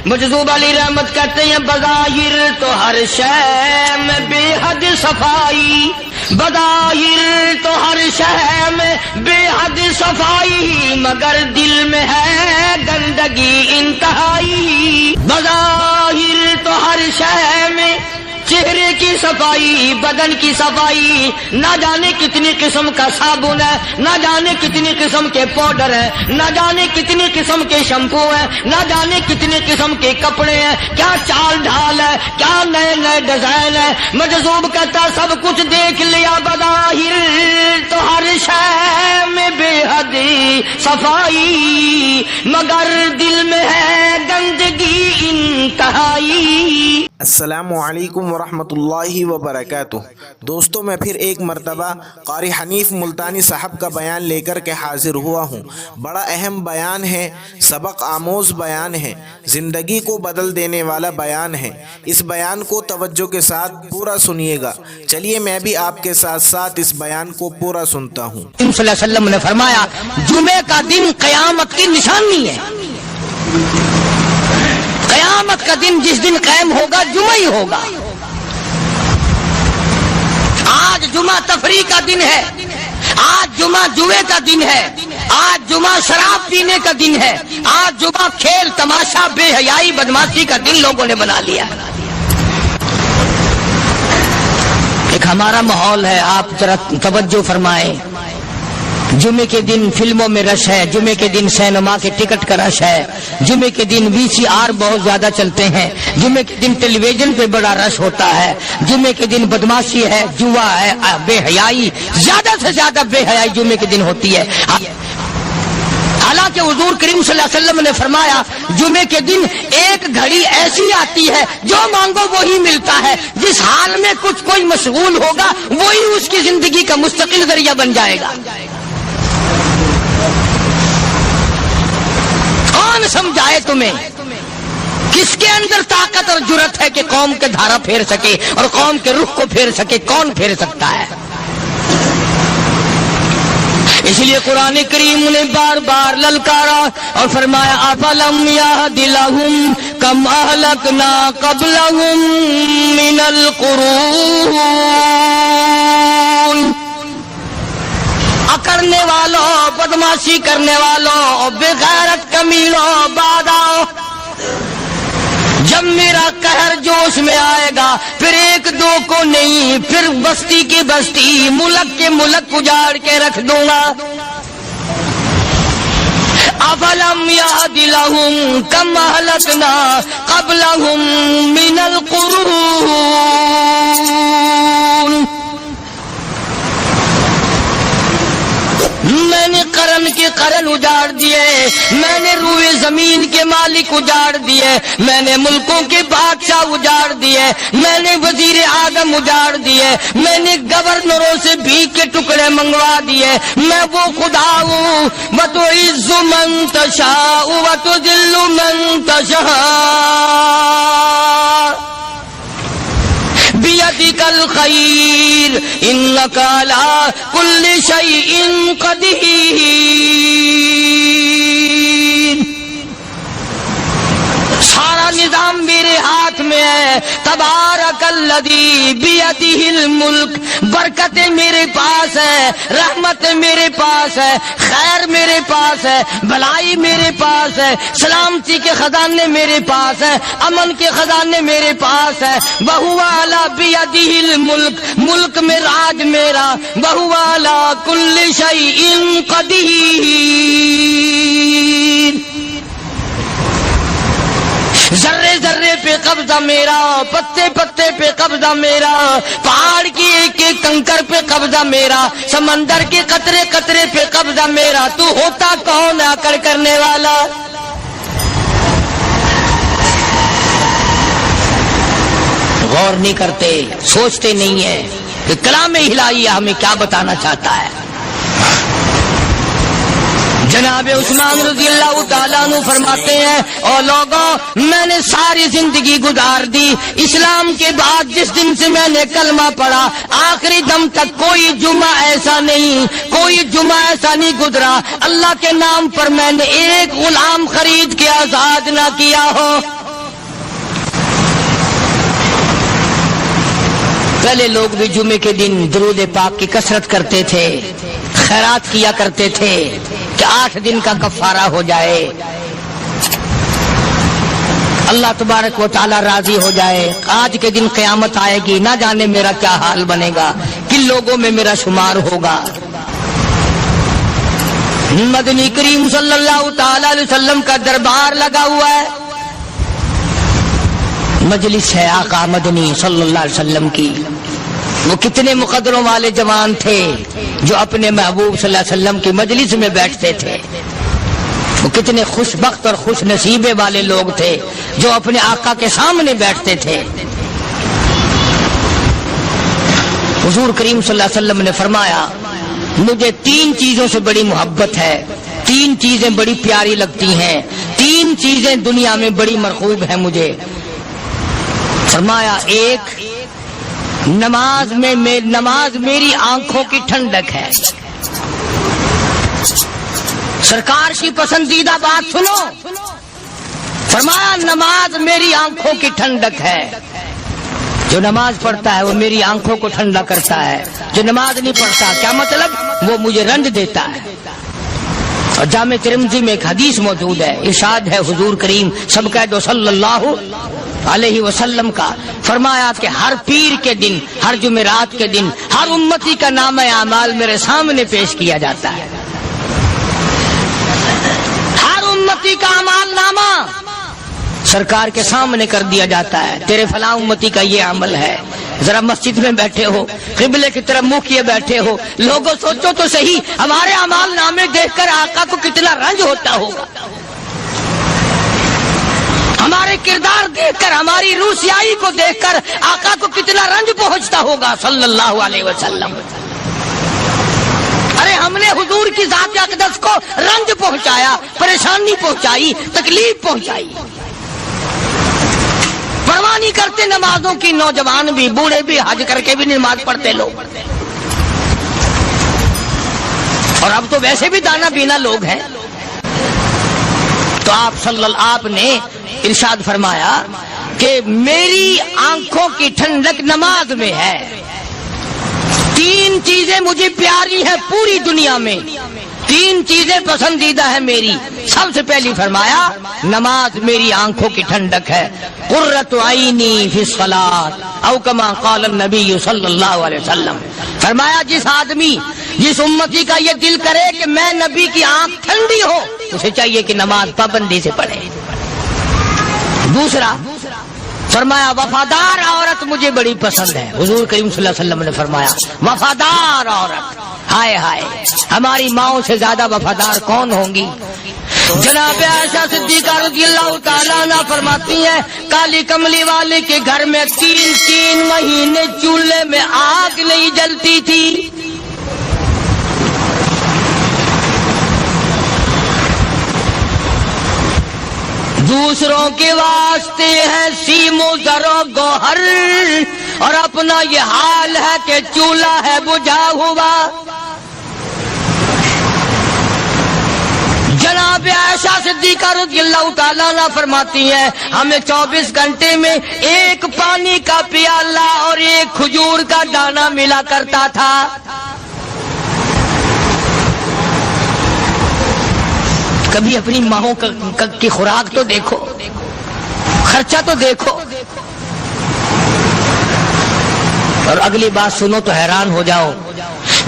مجذوب علی رحمت کہتے ہیں بظاہر تو ہر شے میں بے حد صفائی، بظاہر تو ہر شے میں بے حد صفائی، مگر دل میں ہے گندگی انتہائی۔ بظاہر تو ہر شے میں چہرے کی صفائی، بدن کی صفائی، نہ جانے کتنی قسم کا صابن ہے، نہ جانے کتنی قسم کے پاؤڈر ہے، نہ جانے کتنی قسم کے شیمپو ہیں، نہ جانے کتنی قسم کے کپڑے ہیں، کیا چال ڈھال ہے، کیا نئے نئے ڈیزائن ہے۔ مجذوب کہتا سب کچھ دیکھ لیا، بظاہر تو ہر شے میں بے حد صفائی، مگر دل میں ہے گندگی انتہائی۔ السلام علیکم ورحمۃ اللہ وبرکاتہ۔ دوستوں میں پھر ایک مرتبہ قاری حنیف ملتانی صاحب کا بیان لے کر کے حاضر ہوا ہوں۔ بڑا اہم بیان ہے، سبق آموز بیان ہے، زندگی کو بدل دینے والا بیان ہے۔ اس بیان کو توجہ کے ساتھ پورا سنیے گا۔ چلیے میں بھی آپ کے ساتھ ساتھ اس بیان کو پورا سنتا ہوں۔ صلی اللہ علیہ وسلم نے فرمایا جمعے کا دن قیامت کی نشانی ہے۔ قیامت کا دن جس دن قائم ہوگا جمعہ ہی ہوگا۔ آج جمعہ تفریح کا دن ہے، آج جمعہ جوئے کا دن ہے، آج جمعہ شراب پینے کا دن ہے، آج جمعہ کھیل تماشا بے حیائی بدماشی کا دن لوگوں نے بنا لیا۔ ایک ہمارا ماحول ہے، آپ ذرا توجہ فرمائیں۔ جمعے کے دن فلموں میں رش ہے، جمعے کے دن سینما کے ٹکٹ کا رش ہے، جمعے کے دن VCR بہت زیادہ چلتے ہیں، جمعے کے دن ٹیلی ویژن پہ بڑا رش ہوتا ہے، جمعے کے دن بدماشی ہے، جوا ہے، بے حیائی، زیادہ سے زیادہ بے حیائی جمعے کے دن ہوتی ہے۔ حالانکہ حضور کریم صلی اللہ علیہ وسلم نے فرمایا جمعے کے دن ایک گھڑی ایسی آتی ہے جو مانگو وہی ملتا ہے، جس حال میں کچھ کوئی مشغول ہوگا وہی اس کی زندگی کا مستقل ذریعہ بن جائے گا۔ کون سمجھائے تمہیں؟ کس کے اندر طاقت اور جرت ہے کہ قوم کے دھارا پھیر سکے اور قوم کے رخ کو پھیر سکے؟ کون پھیر سکتا ہے؟ اس لیے قرآن کریم نے بار بار للکارا اور فرمایا افلم یہد لہم کم اہلکنا قبلہم من القرون، اکڑنے والوں، بدماشی کرنے والوں، بے غیرت کمینوں، بعد آؤ۔ جب میرا قہر جوش میں آئے گا پھر ایک دو کو نہیں، پھر بستی کی بستی، ملک کے ملک اجاڑ کے رکھ دوں گا۔ افلم یہد لہم کم اہلکنا قبلہم من القرون، میں نے قرن کے قرن اجاڑ دیے، میں نے روئے زمین کے مالک اجاڑ دیے، میں نے ملکوں کے بادشاہ اجاڑ دیے، میں نے وزیر اعظم اجاڑ دیے، میں نے گورنروں سے بھیک کے ٹکڑے منگوا دیے۔ میں وہ خدا ہوں وتعز من تشاء وتذل من تشاء بیدک الخیر انک علی کل شیء قدیر۔ سارا نظام میرے ہاتھ میں ہے، تبارک الذی بیدہ الملک، برکتیں میرے پاس ہے، رحمت میرے پاس ہے، خیر میرے پاس ہے، بھلائی میرے پاس ہے، سلامتی کے خزانے میرے پاس ہے، امن کے خزانے میرے پاس ہے۔ وہو علی بیدہ الملک، ملک میں راج میرا، وہو علی کل شیء قدیر۔ ذرے ذرے پہ قبضہ میرا، پتے پتے پہ قبضہ میرا، پہاڑ کی ایک ایک کنکر پہ قبضہ میرا، سمندر کے قطرے قطرے پہ قبضہ میرا۔ تو ہوتا کون آکڑ کرنے والا؟ غور نہیں کرتے، سوچتے نہیں ہیں کہ کلام الہیہ ہمیں کیا بتانا چاہتا ہے۔ جناب عثمان رضی اللہ تعالیٰ عنہ فرماتے ہیں اور لوگوں میں نے ساری زندگی گزار دی، اسلام کے بعد جس دن سے میں نے کلمہ پڑھا آخری دم تک کوئی جمعہ ایسا نہیں، کوئی جمعہ ایسا نہیں گزرا اللہ کے نام پر میں نے ایک غلام خرید کے آزاد نہ کیا ہو۔ پہلے لوگ بھی جمعے کے دن درود پاک کی کثرت کرتے تھے، خیرات کیا کرتے تھے کہ 8 دن کا کفارہ ہو جائے، اللہ تبارک و تعالی راضی ہو جائے۔ آج کے دن قیامت آئے گی، نہ جانے میرا کیا حال بنے گا، کن لوگوں میں میرا شمار ہوگا۔ مدنی کریم صلی اللہ تعالی علیہ وسلم کا دربار لگا ہوا ہے، مجلس ہے آقا مدنی صلی اللہ علیہ وسلم کی۔ وہ کتنے مقدروں والے جوان تھے جو اپنے محبوب صلی اللہ علیہ وسلم کی مجلس میں بیٹھتے تھے، وہ کتنے خوش بخت اور خوش نصیبے والے لوگ تھے جو اپنے آقا کے سامنے بیٹھتے تھے۔ حضور کریم صلی اللہ علیہ وسلم نے فرمایا مجھے 3 چیزوں سے بڑی محبت ہے، 3 چیزیں بڑی پیاری لگتی ہیں، 3 چیزیں دنیا میں بڑی مرغوب ہیں مجھے۔ فرمایا ایک نماز میری آنکھوں کی ٹھنڈک ہے۔ سرکار کی پسندیدہ بات سنو، فرمایا نماز میری آنکھوں کی ٹھنڈک ہے۔ جو نماز پڑھتا ہے وہ میری آنکھوں کو ٹھنڈا کرتا ہے، جو نماز نہیں پڑھتا کیا مطلب، وہ مجھے رنج دیتا ہے۔ اور جامع ترمذی میں ایک حدیث موجود ہے، ارشاد ہے حضور کریم سب کہہ دو صلی اللہ علیہ وسلم کا، فرمایا کہ ہر پیر کے دن، ہر جمعرات کے دن ہر امتی کا نامہ اعمال میرے سامنے پیش کیا جاتا ہے۔ ہر امتی کا اعمال نامہ سرکار کے سامنے کر دیا جاتا ہے، تیرے فلاں امتی کا یہ عمل ہے۔ ذرا مسجد میں بیٹھے ہو، قبلے کی طرف منہ کیے بیٹھے ہو، لوگوں سوچو تو صحیح ہمارے اعمال نامے دیکھ کر آقا کو کتنا رنج ہوتا ہوگا، ہمارے کردار دیکھ کر، ہماری روح سیاہی کو دیکھ کر آقا کو کتنا رنج پہنچتا ہوگا صلی اللہ علیہ وسلم۔ ارے ہم نے حضور کی ذات اقدس کو رنج پہنچایا، پریشانی پہنچائی، تکلیف پہنچائی۔ پرواہ نہیں کرتے نمازوں کی، نوجوان بھی بوڑھے بھی حج کر کے بھی نماز پڑھتے لوگ، اور اب تو ویسے بھی دانا بینا لوگ ہیں۔ تو آپ نے ارشاد فرمایا کہ میری آنکھوں کی ٹھنڈک نماز میں ہے۔ 3 چیزیں مجھے پیاری ہیں پوری دنیا میں، 3 چیزیں پسندیدہ ہیں میری۔ سب سے پہلی فرمایا نماز میری آنکھوں کی ٹھنڈک ہے، قرۃ عینی فی الصلاۃ او کما قال النبی صلی اللہ علیہ وسلم۔ فرمایا جس آدمی، جس امتی کا یہ دل کرے کہ میں نبی کی آنکھ ٹھنڈی ہو، اسے چاہیے کہ نماز پابندی سے پڑھے۔ دوسرا فرمایا وفادار عورت مجھے بڑی پسند ہے۔ حضور کریم صلی اللہ علیہ وسلم نے فرمایا وفادار عورت، ہائے ہائے ہماری ماؤں سے زیادہ وفادار کون ہوں گی؟ جناب عائشہ صدیقہ رضی اللہ تعالیٰ عنہ فرماتی ہیں کالی کملی والے کے گھر میں 3 مہینے چولہے میں آگ نہیں جلتی تھی۔ دوسروں کے واسطے ہے سیم و زر و گوہر، اور اپنا یہ حال ہے کہ چولہا ہے بجھا ہوا۔ جناب عائشہ صدیقہ رضی اللہ تعالیٰ عنہ فرماتی ہیں ہمیں 24 گھنٹے میں 1 پانی کا پیالہ اور 1 کھجور کا دانہ ملا کرتا تھا۔ کبھی اپنی ماہوں کی خوراک تو دیکھو، خرچہ تو دیکھو، اور اگلی بات سنو تو حیران ہو جاؤ۔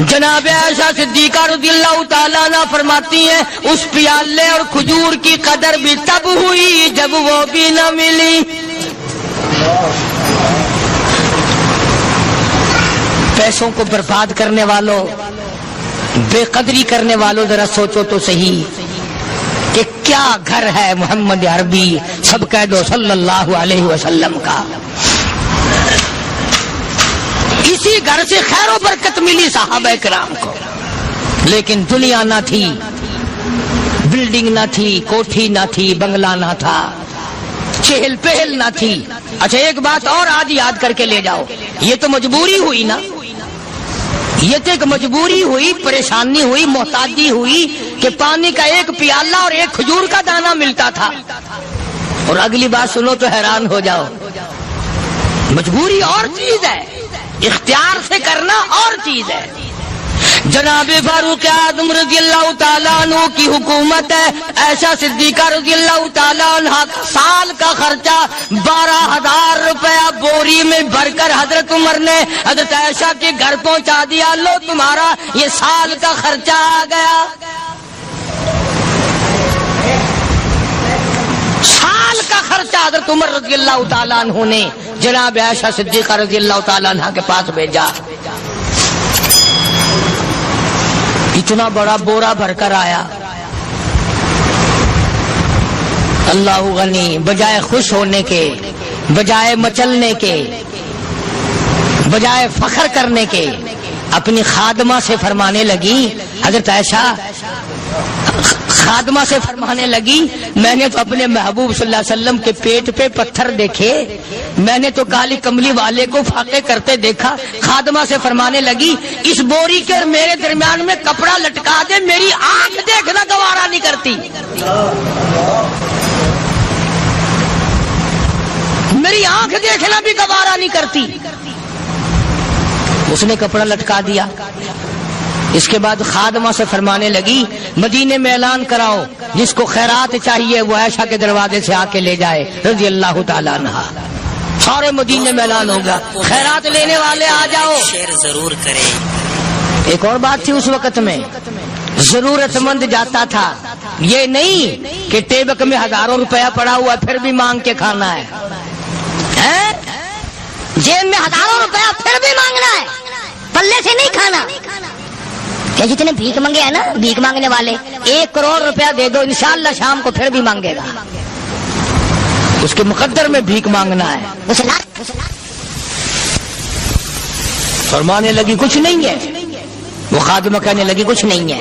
جناب عائشہ صدیقہ رضی اللہ تعالیٰ عنہ فرماتی ہیں اس پیالے اور کھجور کی قدر بھی تب ہوئی جب وہ بھی نہ ملی۔ پیسوں کو برباد کرنے والوں، بے قدری کرنے والوں، ذرا سوچو تو صحیح کہ کیا گھر ہے محمد عربی سب کہہ دو صلی اللہ علیہ وسلم کا۔ اسی گھر سے خیر و برکت ملی صحابہ کرام کو، لیکن دنیا نہ تھی، بلڈنگ نہ تھی، کوٹھی نہ تھی، بنگلہ نہ تھا، چہل پہل نہ تھی۔ اچھا ایک بات اور آج یاد کر کے لے جاؤ، یہ تو مجبوری ہوئی نا، یہ تو ایک مجبوری ہوئی، پریشانی ہوئی، محتاجی ہوئی کہ پانی کا 1 پیالہ اور 1 کھجور کا دانہ ملتا تھا۔ اور اگلی بات سنو تو حیران ہو جاؤ، مجبوری اور چیز ہے، اختیار سے کرنا اور چیز ہے. جناب فاروق اعظم رضی اللہ تعالیٰ عنہ کی حکومت ہے. عائشہ صدیقہ رضی اللہ تعالیٰ عنہ کا سال کا خرچہ 12,000 روپیہ بوری میں بھر کر حضرت عمر نے حضرت عائشہ کے گھر پہنچا دیا. لو تمہارا یہ سال کا خرچہ آ گیا. سال کا خرچہ حضرت عمر رضی اللہ تعالیٰ عنہ نے جناب عائشہ صدیقہ رضی اللہ تعالیٰ عنہ کے پاس بھیجا. اتنا بڑا بورا بھر کر آیا. اللہ غنی، بجائے خوش ہونے کے، بجائے مچلنے کے، بجائے فخر کرنے کے، اپنی خادمہ سے فرمانے لگی. حضرت عائشہ خادمہ سے فرمانے لگی میں نے تو اپنے محبوب صلی اللہ علیہ وسلم کے پیٹ پہ پتھر دیکھے، میں نے تو کالی کملی والے کو فاقے کرتے دیکھا. خادمہ سے فرمانے لگی اس بوری کے اور میرے درمیان میں کپڑا لٹکا دے، میری آنکھ دیکھنا گوارا نہیں کرتی، میری آنکھ دیکھنا بھی گوارا نہیں کرتی. اس نے کپڑا لٹکا دیا. اس کے بعد خادمہ سے فرمانے لگی مدینے میں اعلان کراؤ جس کو خیرات چاہیے وہ عائشہ کے دروازے سے آ کے لے جائے رضی اللہ تعالیٰ عنہ. سارے مدینے میں اعلان ہوگا خیرات لینے والے آ جاؤ. شیئر ضرور کریں. ایک اور بات تھی اس وقت میں، ضرورت مند جاتا تھا، یہ نہیں کہ ٹیبک میں ہزاروں روپیہ پڑا ہوا پھر بھی مانگ کے کھانا ہے. جیب میں ہزاروں روپیہ پھر بھی مانگنا ہے، پلے سے نہیں کھانا. کہ جتنے بھیک مانگے ہیں نا بھیک مانگنے والے، 1 کروڑ روپیہ دے دو انشاءاللہ شام کو پھر بھی مانگے گا. اس کے مقدر میں بھیک مانگنا ہے. فرمانے لگی کچھ نہیں ہے. وہ خادمہ کہنے لگی کچھ نہیں ہے.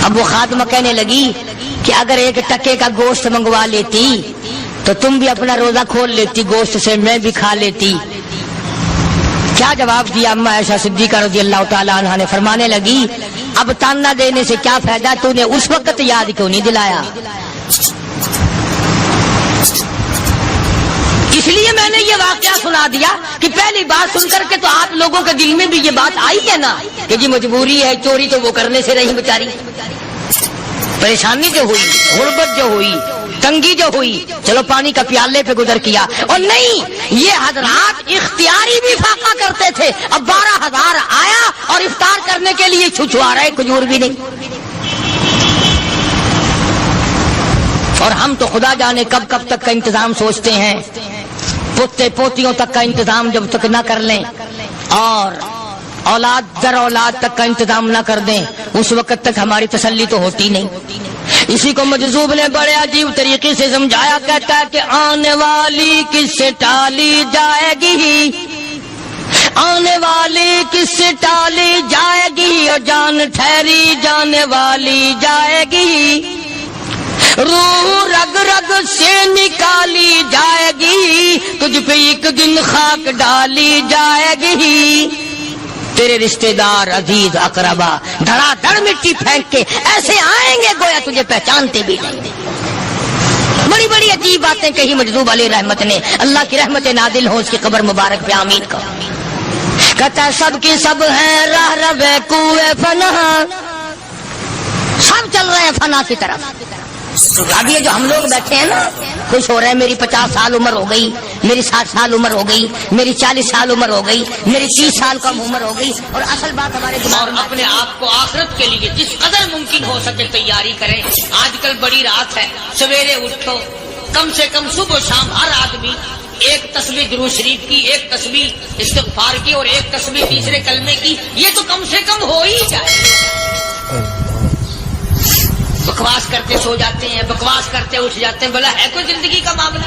اب وہ خادمہ کہنے لگی کہ اگر 1 ٹکے کا گوشت منگوا لیتی تو تم بھی اپنا روزہ کھول لیتی، گوشت سے میں بھی کھا لیتی. کیا جواب دیا اما عائشہ صدیقہ رضی اللہ تعالیٰ عنہ نے؟ فرمانے لگی اب تانا دینے سے کیا فائدہ، تو نے اس وقت یاد کیوں نہیں دلایا؟ اس لیے میں نے یہ واقعہ سنا دیا کہ پہلی بات سن کر کے تو آپ لوگوں کے دل میں بھی یہ بات آئی ہے نا کہ جی مجبوری ہے، چوری تو وہ کرنے سے رہی بیچاری، پریشانی جو ہوئی، غربت جو ہوئی، تنگی جو ہوئی، چلو پانی کا پیالے پہ گزر کیا. اور نہیں، یہ حضرات اختیاری بھی فاقہ کرتے تھے. اب 12,000 آیا اور افطار کرنے کے لیے چھچوا رہے، کھجور بھی نہیں. اور ہم تو خدا جانے کب کب تک کا انتظام سوچتے ہیں، پوتے پوتیوں تک کا انتظام جب تک نہ کر لیں اور اولاد در اولاد تک کا انتظام نہ کر دیں اس وقت تک ہماری تسلی تو ہوتی نہیں. اسی کو مجذوب نے بڑے عجیب طریقے سے سمجھایا. کہتا ہے کہ آنے والی کس سے ٹالی جائے گی، آنے والی کس سے ٹالی جائے گی، اور جان ٹھہری جانے والی جائے گی، روح رگ رگ سے نکالی جائے گی، تجھ پہ ایک دن خاک ڈالی جائے گی. تیرے رشتہ دار عزیز اقربا دھڑا دھڑ مٹی پھینک کے ایسے آئیں گے گویا تجھے پہچانتے بھی نہیں. بڑی بڑی عجیب باتیں کہی مجذوب علیہ رحمت نے. اللہ کی رحمت نازل ہو اس کی قبر مبارک پہ آمین کا. کہتا سب کی سب ہیں راہ رب کوئے فنا، سب چل رہے ہیں فنا کی طرف. اب یہ جو ہم لوگ بیٹھے ہیں نا خوش ہو رہے ہیں، میری 50 سال عمر ہو گئی، میری 60 سال عمر ہو گئی، میری 40 سال عمر ہو گئی، میری 30 سال کم عمر ہو گئی. اور اصل بات ہمارے دماغ میں اپنے آپ کو آخرت کے لیے جس قدر ممکن ہو سکے تیاری کریں. آج کل بڑی رات ہے، سویرے اٹھو، کم سے کم صبح و شام ہر آدمی 1 تسبیح درود شریف کی، 1 تسبیح استغفار کی اور 1 تسبیح تیسرے کلمے کی. یہ تو کم سے کم ہو ہی جائے. بکواس کرتے سو جاتے ہیں، بکواس کرتے اٹھ جاتے ہیں. بلا ہے کوئی زندگی کا معاملہ؟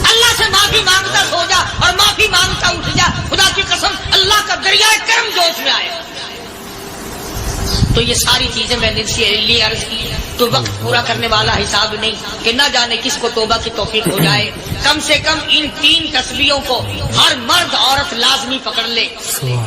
اللہ سے معافی مانگتا سو جا اور معافی مانگتا اٹھ جا. خدا کی قسم اللہ کا دریائے کرم جوش میں آئے. تو یہ ساری چیزیں میں نے لیے عرض کی تو وقت پورا کرنے والا حساب نہیں کہ نہ جانے کس کو توبہ کی توفیق ہو جائے. کم سے کم ان 3 تسبیحوں کو ہر مرد عورت لازمی پکڑ لے.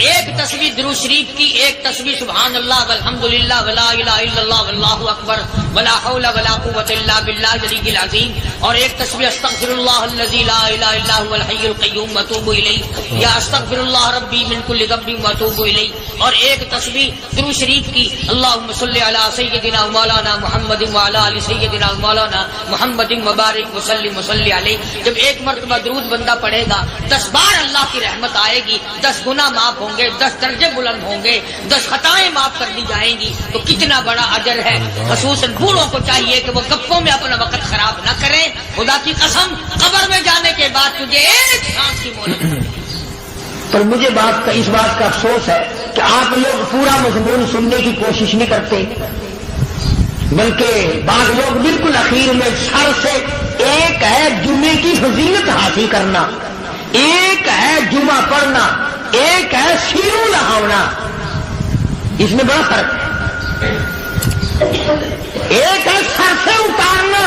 ایک تسبیح درود شریف کی، ایک تسبیح سبحان اللہ والحمدللہ ولا الہ الا اللہ واللہ اکبر ولا حول ولا قوۃ الا باللہ العلی العظیم، اور ایک تسبیح استغفر اللہ الذی لا الہ الا هو الحی القیوم واتوب الیہ یا استغفر اللہ ربی من کل ذنب واتوب الیہ، اور ایک تسبیح درود شریف کی اللہم صلی علی سیدنا مولانا محمد وعلی آل سیدنا مولانا محمد مبارک وسلم وصلی علیہ. جب ایک مرتبہ درود بندہ پڑھے گا 10 بار اللہ کی رحمت آئے گی، 10 گناہ معاف ہوں گے، 10 درجے بلند ہوں گے، 10 خطائیں معاف کر دی جائیں گی. تو کتنا بڑا اجر ہے. خصوصاً بوڑھوں کو چاہیے کہ وہ گپوں میں اپنا وقت خراب نہ کریں. خدا کی قسم قبر میں جانے کے بعد تجھے ایک سانس کی مہلت ملے. پر مجھے اس بات کا افسوس ہے کہ آپ لوگ پورا مضمون سننے کی کوشش نہیں کرتے، بلکہ بعض لوگ بالکل اخیر میں سر سے، ایک ہے جمعے کی فضیلت حاصل کرنا، ایک ہے جمعہ پڑھنا، ایک ہے سیرو نہانا، اس میں بڑا فرق ہے. ایک ہے سر سے اتارنا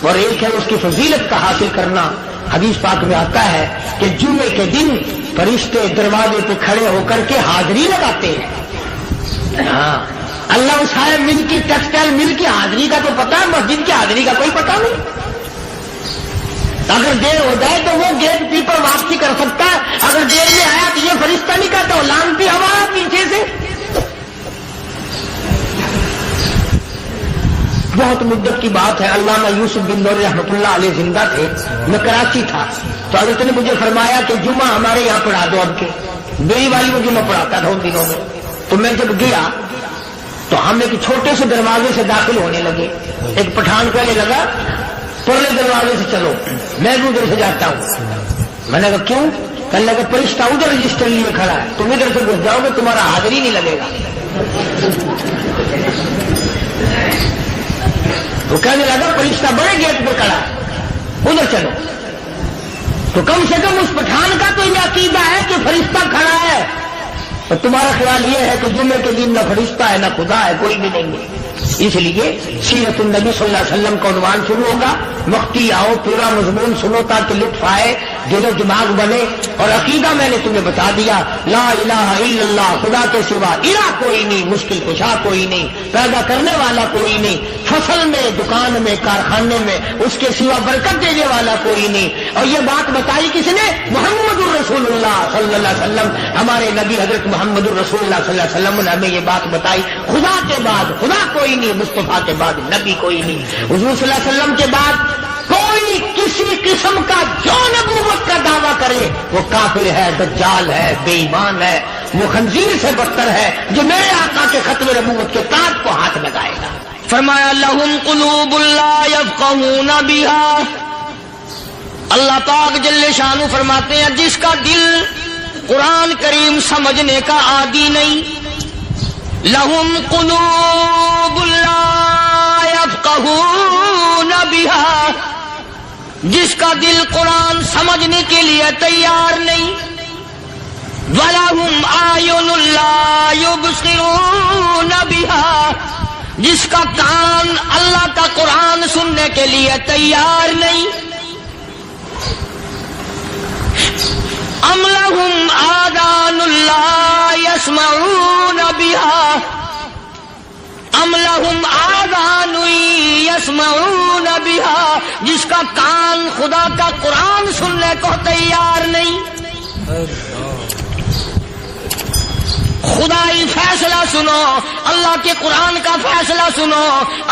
اور ایک ہے اس کی فضیلت کا حاصل کرنا. حدیث پاک میں آتا ہے کہ جمعے کے دن فرشتے دروازے پہ کھڑے ہو کر کے حاضری لگاتے ہیں. ہاں، اللہ صاحب مل کی ٹیکسٹائل مل کی حاضری کا تو پتا ہے، مسجد کی حاضری کا کوئی پتا نہیں. اگر دیر ہو جائے تو وہ گیٹ کیپر واپسی کر سکتا ہے، اگر دیر میں آیا تو یہ فرشتہ نہیں کہتا، لانتی ہوا پیچھے سے. بہت مدت کی بات ہے، علامہ یوسف بن نور رحمۃ اللہ علیہ زندہ تھے. میں کراچی تھا تو حضرت نے مجھے فرمایا کہ جمعہ ہمارے یہاں پڑھا دو. اب کے میری والی وہ جمعہ پڑھاتا تھا ان دنوں میں. تو میں جب گیا تو ہم ایک چھوٹے سے دروازے سے داخل ہونے لگے. ایک پٹھان کہنے لگا پرلے دروازے سے چلو، میں بھی ادھر سے جاتا ہوں. میں نے کہا کیوں؟ کہنے لگا فرشتہ ادھر رجسٹر لیے کھڑا ہے، تم ادھر سے گھس جاؤ گے تمہارا حاضری نہیں لگے گا. تو کہنے لگا فرشتہ بڑے گیٹ پہ کھڑا ہے، ادھر چلو. تو کم سے کم اس پٹھان کا تو یہ عقیدہ ہے کہ فرشتہ کھڑا ہے، اور تمہارا خیال یہ ہے کہ جمعے کے دن نہ فرشتہ ہے نہ خدا ہے، کوئی بھی نہیں ہے. اس لیے سیرت النبی صلی اللہ علیہ وسلم کا عنوان شروع ہوگا. وقتی آؤ پورا مضمون سنو تاکہ لطف آئے، دل و دماغ بنے. اور عقیدہ میں نے تمہیں بتا دیا، لا الہ الا اللہ، خدا کے سوا الہ کوئی نہیں، مشکل کشا کوئی نہیں، پیدا کرنے والا کوئی نہیں، فصل میں، دکان میں، کارخانے میں اس کے سوا برکت دینے والا کوئی نہیں. اور یہ بات بتائی کس نے؟ محمد الرسول اللہ صلی اللہ علیہ وسلم. ہمارے نبی حضرت محمد الرسول اللہ صلی اللہ علیہ وسلم نے ہمیں یہ بات بتائی. خدا کے بعد خدا کوئی نہیں، مصطفیٰ کے بعد نبی کوئی نہیں. حضور صلی اللہ علیہ وسلم کے بعد کوئی کسی قسم کا جو نبوت کا دعویٰ کرے وہ کافر ہے، دجال ہے، بے ایمان ہے، وہ خنزیر سے بدتر ہے جو میرے آقا کے ختم نبوت کے تاج کو ہاتھ لگائے گا. فرمایا لہم قلوب لا یفقہون بہا. اللہ پاک جل شانہ فرماتے ہیں جس کا دل قرآن کریم سمجھنے کا عادی نہیں. لہم قلوب لا یفقہون بہا، جس کا دل قرآن سمجھنے کے لیے تیار نہیں. وَلَهُمْ أَعْيُنٌ لَا يُبْصِرُونَ بِهَا، جس کا کان اللہ کا قرآن سننے کے لیے تیار نہیں. أَمْ لَهُمْ آذَانٌ لَا يَسْمَعُونَ بِهَا، أَمْ لَهُمْ آذَانٌ يَسْمَعُونَ بِهَا، جس کا کان خدا کا قرآن سننے کو تیار نہیں. خدائی فیصلہ سنو، اللہ کے قرآن کا فیصلہ سنو،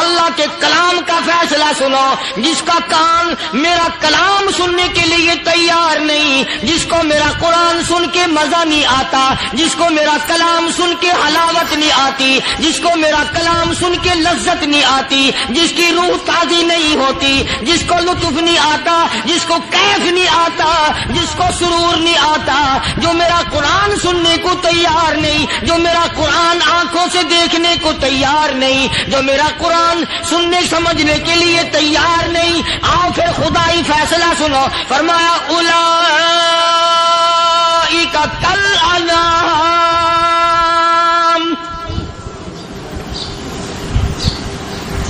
اللہ کے کلام کا فیصلہ سنو. جس کا کان میرا کلام سننے کے لیے تیار نہیں، جس کو میرا قرآن سن کے مزہ نہیں آتا، جس کو میرا کلام سن کے حلاوت نہیں آتی، جس کو میرا کلام سن کے لذت نہیں آتی، جس کی روح تازی نہیں ہوتی، جس کو لطف نہیں آتا، جس کو کیف نہیں آتا، جس کو سرور نہیں آتا، جو میرا قرآن سننے کو تیار نہیں، جو میرا قرآن آنکھوں سے دیکھنے کو تیار نہیں، جو میرا قرآن سننے سمجھنے کے لیے تیار نہیں. آؤ پھر خدائی فیصلہ سنو. فرمایا اولئک کالانعام،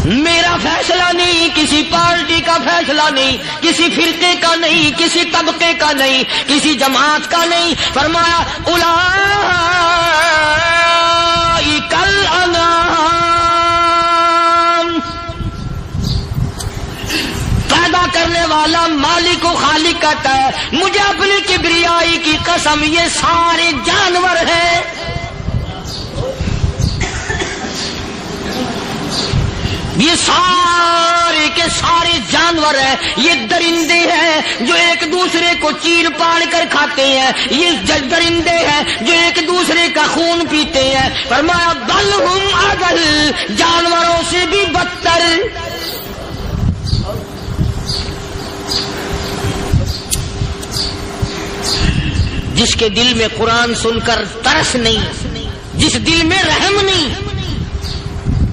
میرا فیصلہ نہیں، کسی پارٹی کا فیصلہ نہیں، کسی فرقے کا نہیں، کسی طبقے کا نہیں، کسی جماعت کا نہیں. فرمایا اولئک الانعام. پیدا کرنے والا مالک و خالق کہتا ہے مجھے اپنی کبریائی کی قسم یہ سارے جانور ہیں. یہ سارے کے سارے جانور ہیں، یہ درندے ہیں جو ایک دوسرے کو چیر پاڑ کر کھاتے ہیں، یہ درندے ہیں جو ایک دوسرے کا خون پیتے ہیں. فرمایا بل ہم اضل، جانوروں سے بھی بدتر. جس کے دل میں قرآن سن کر ترس نہیں، جس دل میں رحم نہیں،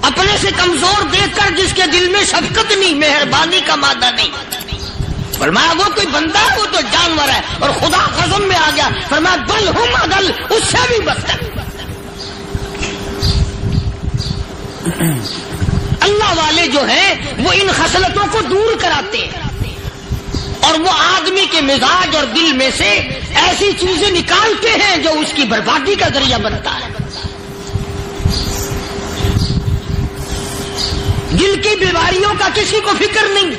اپنے سے کمزور دیکھ کر جس کے دل میں شفقت نہیں، مہربانی کا مادہ نہیں. فرمایا وہ کوئی بندہ ہے، وہ تو جانور ہے. اور خدا قسم میں آ گیا فرمایا بل ہم اضل، اس سے بھی بدتر. اللہ والے جو ہیں وہ ان خصلتوں کو دور کراتے ہیں اور وہ آدمی کے مزاج اور دل میں سے ایسی چیزیں نکالتے ہیں جو اس کی بربادی کا ذریعہ بنتا ہے. دل کی بیماریوں کا کسی کو فکر نہیں.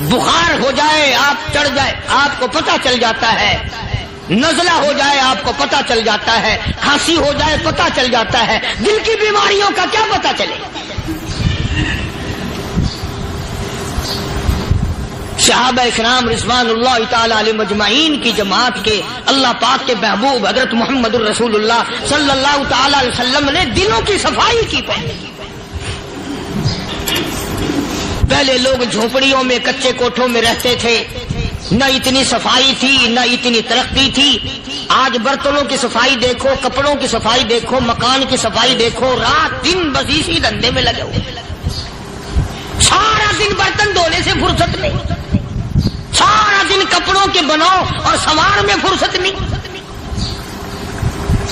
بخار ہو جائے آپ چڑھ جائے آپ کو پتہ چل جاتا ہے، نزلہ ہو جائے آپ کو پتہ چل جاتا ہے، کھانسی ہو جائے پتہ چل جاتا ہے. دل کی بیماریوں کا کیا پتہ چلے؟ صحابہ اکرام رضوان اللہ تعالی علیہ مجمعین کی جماعت کے اللہ پاک کے محبوب حضرت محمد الرسول اللہ صلی اللہ تعالی علیہ وسلم نے دلوں کی صفائی کی. پہلے لوگ جھونپڑیوں میں کچے کوٹھوں میں رہتے تھے، نہ اتنی صفائی تھی نہ اتنی ترقی تھی. آج برتنوں کی صفائی دیکھو، کپڑوں کی صفائی دیکھو، مکان کی صفائی دیکھو، رات دن بس اسی دھندے میں لگے ہوئے. سارا دن برتن دھونے سے فرصت نہیں، سارا دن کپڑوں کے بناؤ اور سوار میں فرصت نہیں.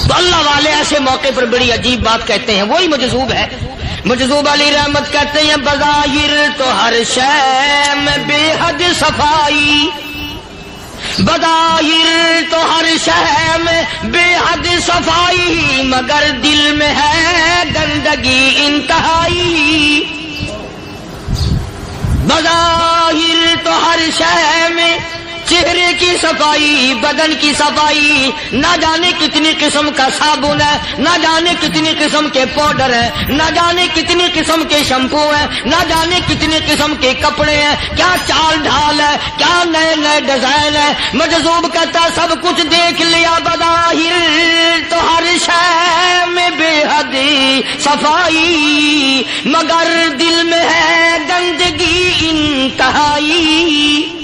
تو اللہ والے ایسے موقع پر بڑی عجیب بات کہتے ہیں. وہی مجذوب ہے، مجذوب علی رحمت کہتے ہیں بظاہر تو ہر شے میں بے حد صفائی، بظاہر تو ہر شے میں بے حد صفائی، مگر دل میں ہے گندگی انتہائی. بظاہر تو ہر شے میں چہرے کی صفائی، بدن کی صفائی، نہ جانے کتنی قسم کا صابن ہے، نہ جانے کتنی قسم کے پاؤڈر ہیں، نہ جانے کتنی قسم کے شیمپو ہیں، نہ جانے کتنی قسم کے کپڑے ہیں، کیا چال ڈھال ہے، کیا نئے نئے ڈیزائن ہے. مجذوب کہتا سب کچھ دیکھ لیا، بظاہر تو ہر شے میں بے حد صفائی، مگر دل میں ہے گندگی انتہائی.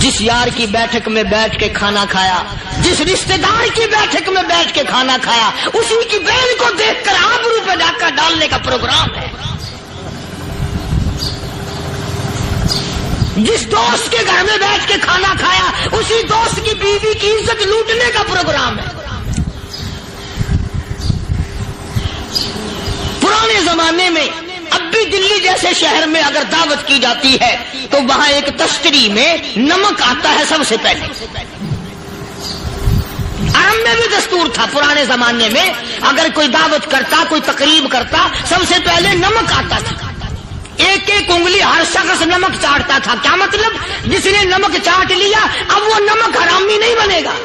جس یار کی بیٹھک میں بیٹھ کے کھانا کھایا، جس رشتہ دار کی بیٹھک میں بیٹھ کے کھانا کھایا، اسی کی بہن کو دیکھ کر آبرو پہ ڈاکہ ڈالنے کا پروگرام ہے. جس دوست کے گھر میں بیٹھ کے کھانا کھایا، اسی دوست کی بیوی کی عزت لوٹنے کا پروگرام ہے. پرانے زمانے میں اب بھی دلی جیسے شہر میں اگر دعوت کی جاتی ہے تو وہاں ایک تشتری میں نمک آتا ہے سب سے پہلے. عرب میں بھی دستور تھا پرانے زمانے میں، اگر کوئی دعوت کرتا، کوئی تقریب کرتا، سب سے پہلے نمک آتا تھا. ایک ایک انگلی ہر شخص نمک چاٹتا تھا. کیا مطلب؟ جس نے نمک چاٹ لیا اب وہ نمک حرامی نہیں بنے گا.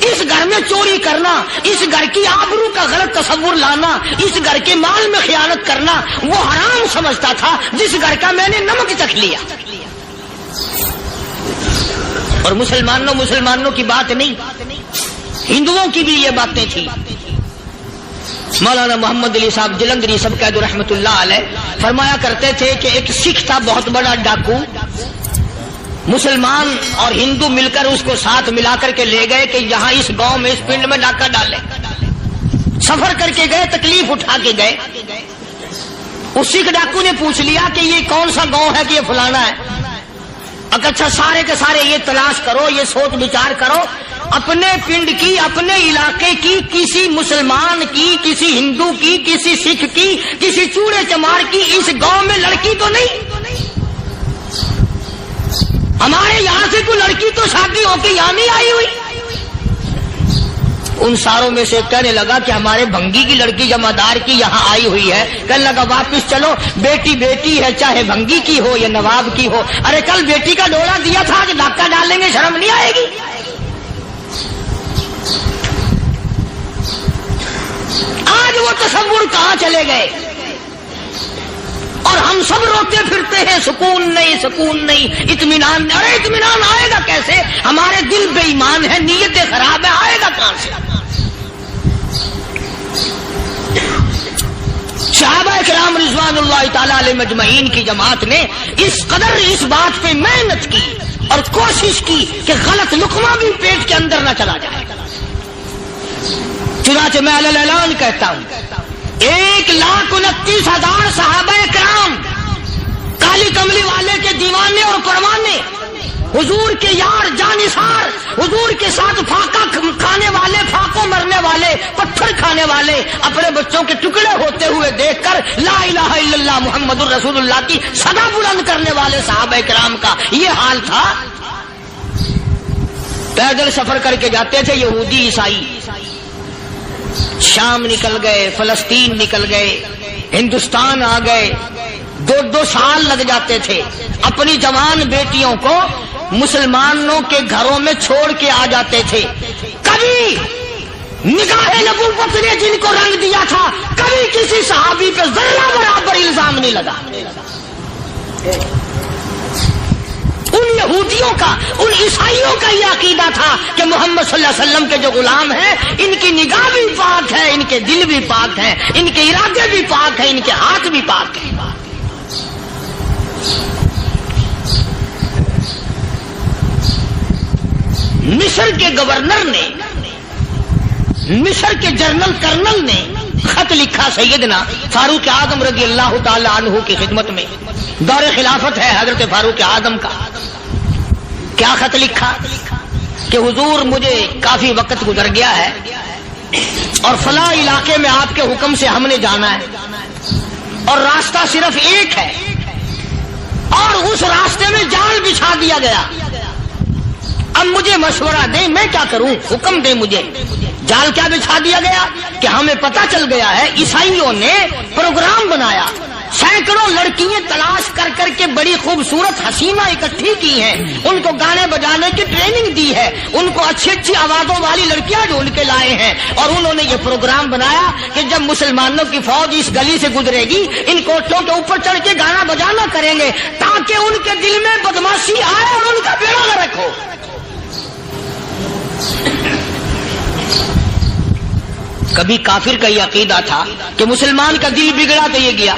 اس گھر میں چوری کرنا، اس گھر کی آبرو کا غلط تصور لانا، اس گھر کے مال میں خیانت کرنا وہ حرام سمجھتا تھا جس گھر کا میں نے نمک چکھ لیا. اور مسلمانوں کی بات نہیں، ہندوؤں کی بھی یہ باتیں تھیں. مولانا محمد علی صاحب جلندری سب قید رحمت اللہ علیہ فرمایا کرتے تھے کہ ایک سکھ تھا بہت بڑا ڈاکو، مسلمان اور ہندو مل کر اس کو ساتھ ملا کر کے لے گئے کہ یہاں اس گاؤں میں اس پنڈ میں ڈاکہ ڈالے. سفر کر کے گئے، تکلیف اٹھا کے گئے. اس سکھ ڈاکو نے پوچھ لیا کہ یہ کون سا گاؤں ہے کہ یہ فلانا ہے. اچھا سارے کے سارے یہ تلاش کرو، یہ سوچ بچار کرو اپنے پنڈ کی، اپنے علاقے کی، کسی مسلمان کی، کسی ہندو کی، کسی سکھ کی، کسی چوڑے چمار کی اس گاؤں میں لڑکی تو نہیں؟ ہمارے یہاں سے کوئی لڑکی تو شادی ہو کے یہاں نہیں آئی ہوئی؟ ان ساروں میں سے کہنے لگا کہ ہمارے بھنگی کی لڑکی جمعدار کی یہاں آئی ہوئی ہے. کہنے لگا واپس چلو، بیٹی بیٹی ہے، چاہے بھنگی کی ہو یا نواب کی ہو. ارے کل بیٹی کا ڈولا دیا تھا کہ دھکا ڈالیں گے، شرم نہیں آئے گی؟ آج وہ تصور کہاں چلے گئے؟ اور ہم سب روتے پھرتے ہیں، سکون نہیں، سکون نہیں، اطمینان نہیں. ارے اطمینان آئے گا کیسے؟ ہمارے دل بے ایمان ہے، نیتیں خراب ہے، آئے گا کہاں سے؟ صحابہ کرام رضوان اللہ تعالی علیہ مجمعین کی جماعت نے اس قدر اس بات پہ محنت کی اور کوشش کی کہ غلط لقمہ بھی پیٹ کے اندر نہ چلا جائے. چنانچہ میں علی الاعلان کہتا ہوں، 1,29,000 صحابہ کرام کالی کملی والے کے دیوانے اور پروانے، حضور کے یار جانثار، حضور کے ساتھ فاقہ کھانے والے، فاقوں مرنے والے، پتھر کھانے والے، اپنے بچوں کے ٹکڑے ہوتے ہوئے دیکھ کر لا الہ الا اللہ محمد الرسول اللہ کی صدا بلند کرنے والے صحابہ کرام کا یہ حال تھا. پیدل سفر کر کے جاتے تھے یہودی عیسائی، شام نکل گئے، فلسطین نکل گئے، ہندوستان آ گئے، 2 سال لگ جاتے تھے. اپنی جوان بیٹیوں کو مسلمانوں کے گھروں میں چھوڑ کے آ جاتے تھے. کبھی نگاہ نبوت نے جن کو رنگ دیا تھا، کبھی کسی صحابی پہ ذرہ برابر الزام نہیں لگا. ان یہودیوں کا، ان عیسائیوں کا یہ عقیدہ تھا کہ محمد صلی اللہ علیہ وسلم کے جو غلام ہیں، ان کی نگاہ بھی پاک ہے، ان کے دل بھی پاک ہے، ان کے ارادے بھی پاک ہیں، ان کے ہاتھ بھی پاک ہیں. مصر کے گورنر نے، مصر کے جنرل کرنل نے خط لکھا سیدنا فاروق اعظم رضی اللہ تعالی عنہ کی خدمت میں. دور خلافت ہے حضرت فاروق اعظم کا. کیا خط لکھا کہ حضور مجھے کافی وقت گزر گیا ہے اور فلاں علاقے میں آپ کے حکم سے ہم نے جانا ہے اور راستہ صرف ایک ہے اور اس راستے میں جال بچھا دیا گیا. اب مجھے مشورہ دیں، میں کیا کروں؟ حکم دیں مجھے. جال کیا بچھا دیا گیا کہ ہمیں پتا چل گیا ہے عیسائیوں نے پروگرام بنایا، سینکڑوں لڑکیاں تلاش کر کر کے بڑی خوبصورت حسینہ اکٹھی کی ہیں، ان کو گانے بجانے کی ٹریننگ دی ہے، ان کو اچھی اچھی آوازوں والی لڑکیاں ڈھونڈ کے لائے ہیں اور انہوں نے یہ پروگرام بنایا کہ جب مسلمانوں کی فوج اس گلی سے گزرے گی، ان کوٹھوں کے اوپر چڑھ کے گانا بجانا کریں گے تاکہ ان کے دل میں بدماشی آئے اور ان کا بیڑا غرق ہو. کبھی کافر کا یہ عقیدہ تھا کہ مسلمان کا دل بگڑا تو یہ گیا،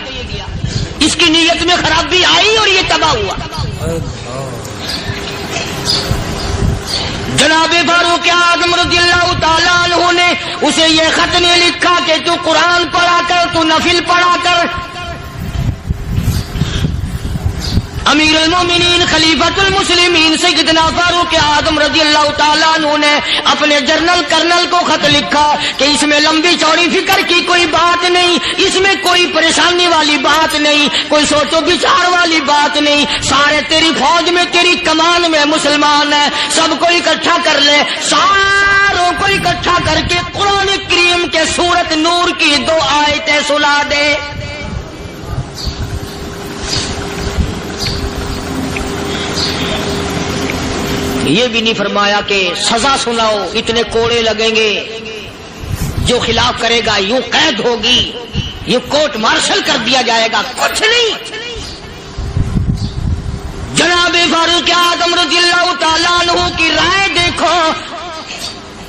اس کی نیت میں خرابی آئی اور یہ تباہ ہوا. جناب فاروق اعظم رضی اللہ تعالیٰ عنہ نے اسے یہ خط نہیں لکھا کہ تو قرآن پڑھا کر، تو نفل پڑھا کر. امیر المومنین خلیفۃ المسلمین سیدنا فاروق اعظم رضی اللہ تعالیٰ عنہ نے اپنے جنرل کرنل کو خط لکھا کہ اس میں لمبی چوڑی فکر کی کوئی بات نہیں، اس میں کوئی پریشانی والی بات نہیں، کوئی سوچ و بچار والی بات نہیں. سارے تیری فوج میں، تیری کمان میں مسلمان ہیں، سب کو اکٹھا کر لے، ساروں کو اکٹھا کر کے قرآن کریم کے سورت نور کی 2 آیتیں سنا دے. یہ بھی نہیں فرمایا کہ سزا سناؤ، اتنے کوڑے لگیں گے، جو خلاف کرے گا یوں قید ہوگی، یہ کورٹ مارشل کر دیا جائے گا، کچھ نہیں. جناب فاروق اعظم رضی اللہ تعالیٰ عنہ کی رائے دیکھو.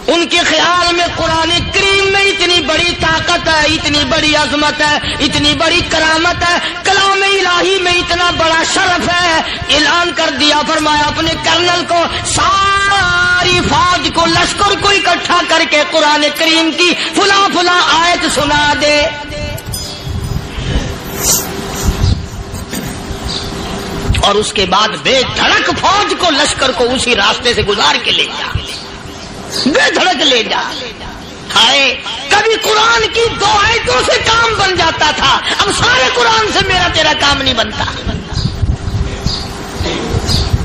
ان کے خیال میں قرآن کریم میں اتنی بڑی طاقت ہے، اتنی بڑی عظمت ہے، اتنی بڑی کرامت ہے، کلام الہی میں اتنا بڑا شرف ہے. اعلان کر دیا، فرمایا اپنے کرنل کو ساری فوج کو، لشکر کو اکٹھا کر کے قرآن کریم کی فلاں فلاں آیت سنا دے. اور اس کے بعد بے دھڑک فوج کو، لشکر کو اسی راستے سے گزار کے لے جا. بے دھڑک لے جا. ہائے کبھی قرآن کی 2 آیتوں سے کام بن جاتا تھا، اب سارے قرآن سے میرا تیرا کام نہیں بنتا.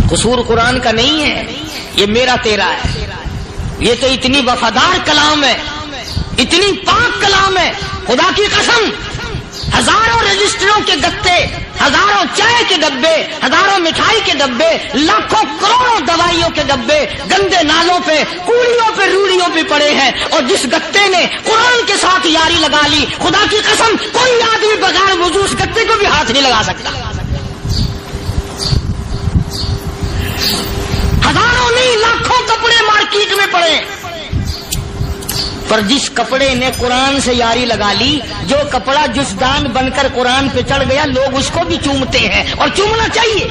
قصور قرآن کا نہیں ہے، یہ میرا تیرا ہے. یہ تو اتنی وفادار کلام ہے، اتنی پاک کلام ہے، خدا کی قسم. ہزاروں رجسٹروں کے گتے، ہزاروں چائے کے ڈبے، ہزاروں مٹھائی کے ڈبے، لاکھوں کروڑوں دوائیوں کے ڈبے گندے نالوں پہ، کوڑیوں پہ، روڑیوں پہ پڑے ہیں، اور جس گتے نے قرآن کے ساتھ یاری لگا لی، خدا کی قسم کوئی آدمی بغیر وضو اس گتے کو بھی ہاتھ نہیں لگا سکتا. ہزاروں نہیں لاکھوں کپڑے مارکیٹ میں پڑے، پر جس کپڑے نے قرآن سے یاری لگا لی، جو کپڑا جسدان بن کر قرآن پہ چڑھ گیا، لوگ اس کو بھی چومتے ہیں، اور چومنا چاہیے.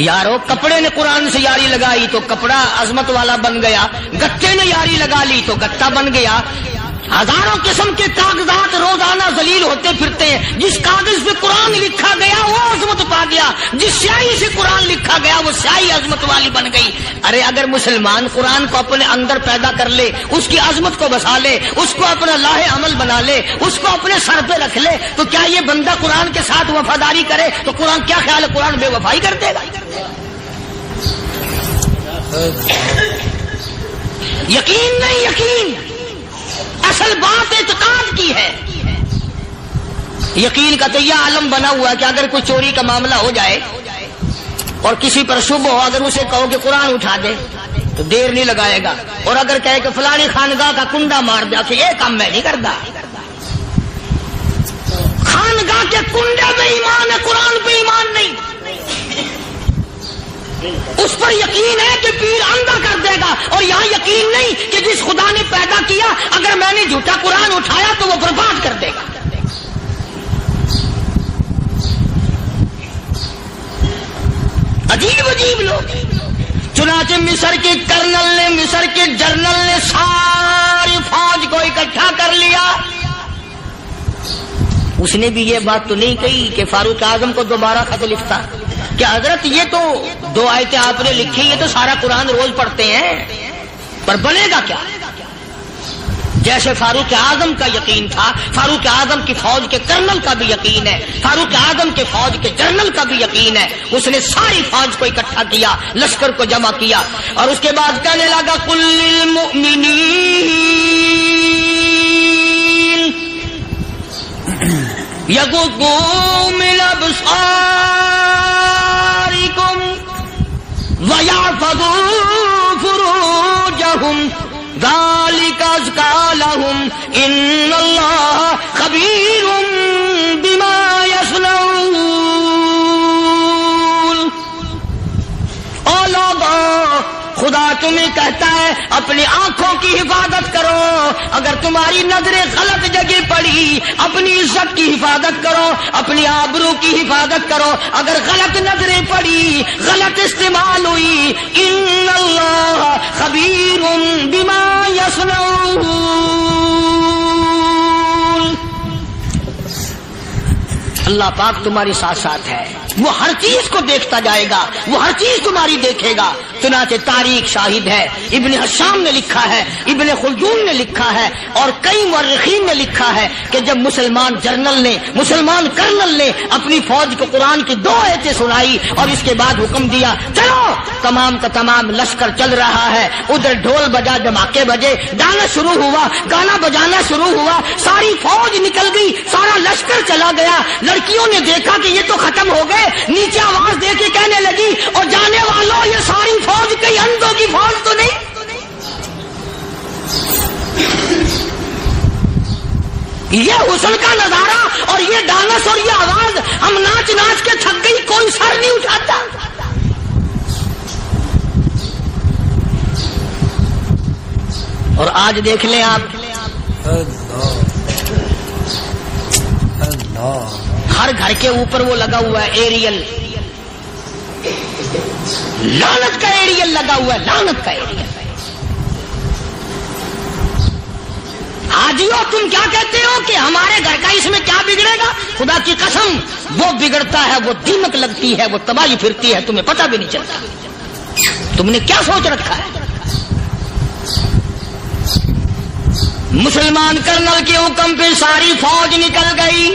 یارو کپڑے نے قرآن سے یاری لگائی تو کپڑا عظمت والا بن گیا، گتے نے یاری لگا لی تو گتا بن گیا. ہزاروں قسم کے کاغذات روزانہ ذلیل ہوتے پھرتے ہیں، جس کاغذ پہ قرآن لکھا گیا وہ عظمت پا گیا، جس سیاہی سے قرآن لکھا گیا وہ سیاہی عظمت والی بن گئی. ارے اگر مسلمان قرآن کو اپنے اندر پیدا کر لے، اس کی عظمت کو بسا لے، اس کو اپنا لاہ عمل بنا لے، اس کو اپنے سر پہ رکھ لے، تو کیا یہ بندہ قرآن کے ساتھ وفاداری کرے تو قرآن کیا خیال ہے قرآن بے وفائی کر دے گا؟ یقین نہیں، یقین اصل بات اعتقاد کی ہے. یقین کا تو یہ عالم بنا ہوا ہے کہ اگر کوئی چوری کا معاملہ ہو جائے اور کسی پر شبہ ہو، اگر اسے کہو کہ قرآن اٹھا دے تو دیر نہیں لگائے گا، اور اگر کہے کہ فلانی خانگاہ کا کنڈا مار دیا تو یہ کام میں نہیں کرتا. خانگاہ کے کنڈے پہ ایمان ہے، قرآن پہ ایمان نہیں. اس پر یقین ہے کہ پیر اندھا کر دے گا، اور یہاں یقین نہیں کہ جس خدا نے پیدا کیا اگر میں نے جھوٹا قرآن اٹھایا تو وہ برباد کر دے گا. عجیب عجیب لوگ. چنانچہ مصر کے کرنل نے، مصر کے جنرل نے ساری فوج کو اکٹھا کر لیا. اس نے بھی یہ بات تو نہیں کہی کہ فاروق اعظم کو دوبارہ خط لکھتا کہ حضرت یہ تو 2 آیتیں آپ نے لکھی، یہ تو سارا قرآن روز پڑھتے ہیں، پر بنے گا کیا؟ جیسے فاروق اعظم کا یقین تھا، فاروق اعظم کی فوج کے کرنل کا بھی یقین ہے، فاروق اعظم کے فوج کے جنرل کا بھی یقین ہے. اس نے ساری فوج کو اکٹھا کیا، لشکر کو جمع کیا، اور اس کے بعد کہنے لگا قل للمؤمنین یغضوا من ابصارکم وَيَحْفَظُوا فُرُوجَهُمْ ذَلِكَ أَزْكَىٰ لَهُمْ إِنَّ اللَّهَ خَبِيرٌ بِمَا يَصْنَعُونَ. او لوگو، خدا تمہیں کہتا ہے اپنی آنکھوں کی حفاظت کرو. اگر تمہاری نظریں غلط جگہ پڑی، اپنی عزت کی حفاظت کرو، اپنی آبرو کی حفاظت کرو. اگر غلط نظریں پڑی، غلط استعمال ہوئی، ان اللہ خبیر بما یصنعون. اللہ پاک تمہارے ساتھ ساتھ ہے، وہ ہر چیز کو دیکھتا جائے گا، وہ ہر چیز تمہاری دیکھے گا. چنانچہ تاریخ شاہد ہے، ابن حشام نے لکھا ہے، ابن خلدون نے لکھا ہے، اور کئی مورخین نے لکھا ہے کہ جب مسلمان جنرل نے، مسلمان کرنل نے اپنی فوج کو قرآن کی 2 آیتیں سنائی اور اس کے بعد حکم دیا چلو، تمام کا تمام لشکر چل رہا ہے. ادھر ڈھول بجا، دھماکے بجے، گانا شروع ہوا، گانا بجانا شروع ہوا، ساری فوج نکل گئی، سارا لشکر چلا گیا. لڑکیوں نے دیکھا کہ یہ تو ختم ہو گئے، نیچے آواز دے کے کہنے لگی اور جانے والوں یہ ساری فوج کئی اندھوں کی فوج تو نہیں. یہ حسن کا نظارہ اور یہ ڈانس اور یہ آواز، ہم ناچ ناچ کے تھک گئی، کوئی سر نہیں اٹھاتا. اور آج دیکھ لیں آپ، ہر گھر کے اوپر وہ لگا ہوا ہے ایریل، لعنت کا ایریل لگا ہوا ہے، لعنت کا ایریل. حاجیو تم کیا کہتے ہو کہ ہمارے گھر کا اس میں کیا بگڑے گا؟ خدا کی قسم وہ بگڑتا ہے، وہ دیمک لگتی ہے، وہ تباہی پھرتی ہے، تمہیں پتہ بھی نہیں چلتا. تم نے کیا سوچ رکھا ہے؟ مسلمان کرنل کے حکم پہ ساری فوج نکل گئی.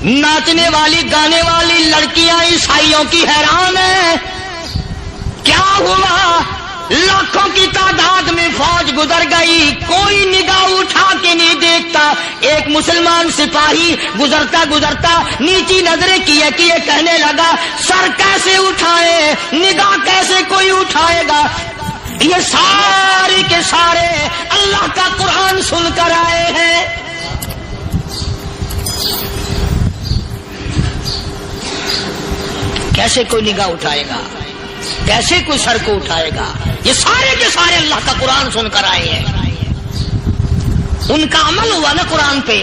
ناچنے والی گانے والی لڑکیاں عیسائیوں کی حیران ہیں. کیا ہوا؟ لاکھوں کی تعداد میں فوج گزر گئی، کوئی نگاہ اٹھا کے نہیں دیکھتا. ایک مسلمان سپاہی گزرتا گزرتا نیچی نظریں کیے کہنے لگا سر کیسے اٹھائے، نگاہ کیسے کوئی اٹھائے گا؟ یہ سارے کے سارے اللہ کا قرآن سن کر آئے ہیں. کیسے کوئی نگاہ اٹھائے گا؟ کیسے کوئی سر کو اٹھائے گا؟ یہ سارے کے سارے اللہ کا قرآن سن کر آئے ہیں. ان کا عمل ہوا نا قرآن پہ،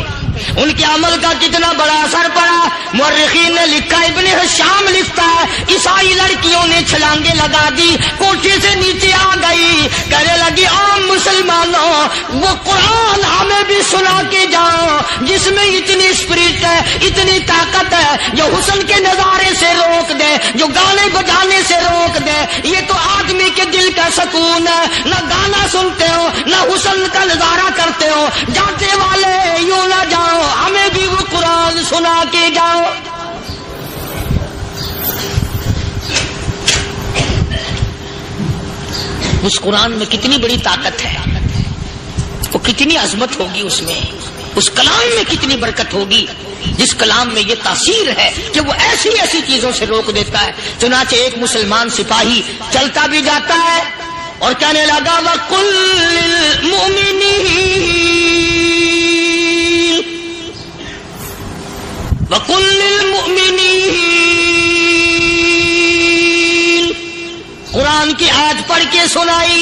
ان کے عمل کا کتنا بڑا اثر پڑا. مورخین نے لکھا، ابن حشام لکھتا ہے عیسائی لڑکیوں نے چھلانگیں لگا دی، کوٹھی سے نیچے آ گئی، کہنے لگی عام مسلمانوں وہ قرآن ہمیں بھی سنا کے جاؤ جس میں اتنی اسپرٹ ہے، اتنی طاقت ہے، جو حسن کے نظارے سے روک دے، جو گانے بجانے سے روک دے. یہ تو آدمی کے دل کا سکون ہے. نہ گانا سنتے ہو نہ حسن کا نظارہ کرتے ہو، جاتے والے یوں نہ جاؤ، ہمیں بھی وہ قرآن سنا کے جاؤ. اس قرآن میں کتنی بڑی طاقت ہے، وہ کتنی عظمت ہوگی اس میں، اس کلام میں کتنی برکت ہوگی، جس کلام میں یہ تاثیر ہے کہ وہ ایسی ایسی چیزوں سے روک دیتا ہے. چنانچہ ایک مسلمان سپاہی چلتا بھی جاتا ہے اور کہنے لگا وَقُلْ لِلْمُؤْمِنِينَ وَقُلْ لِلْمُؤْمِنِينَ. قرآن کی آیت پڑھ کے سنائی.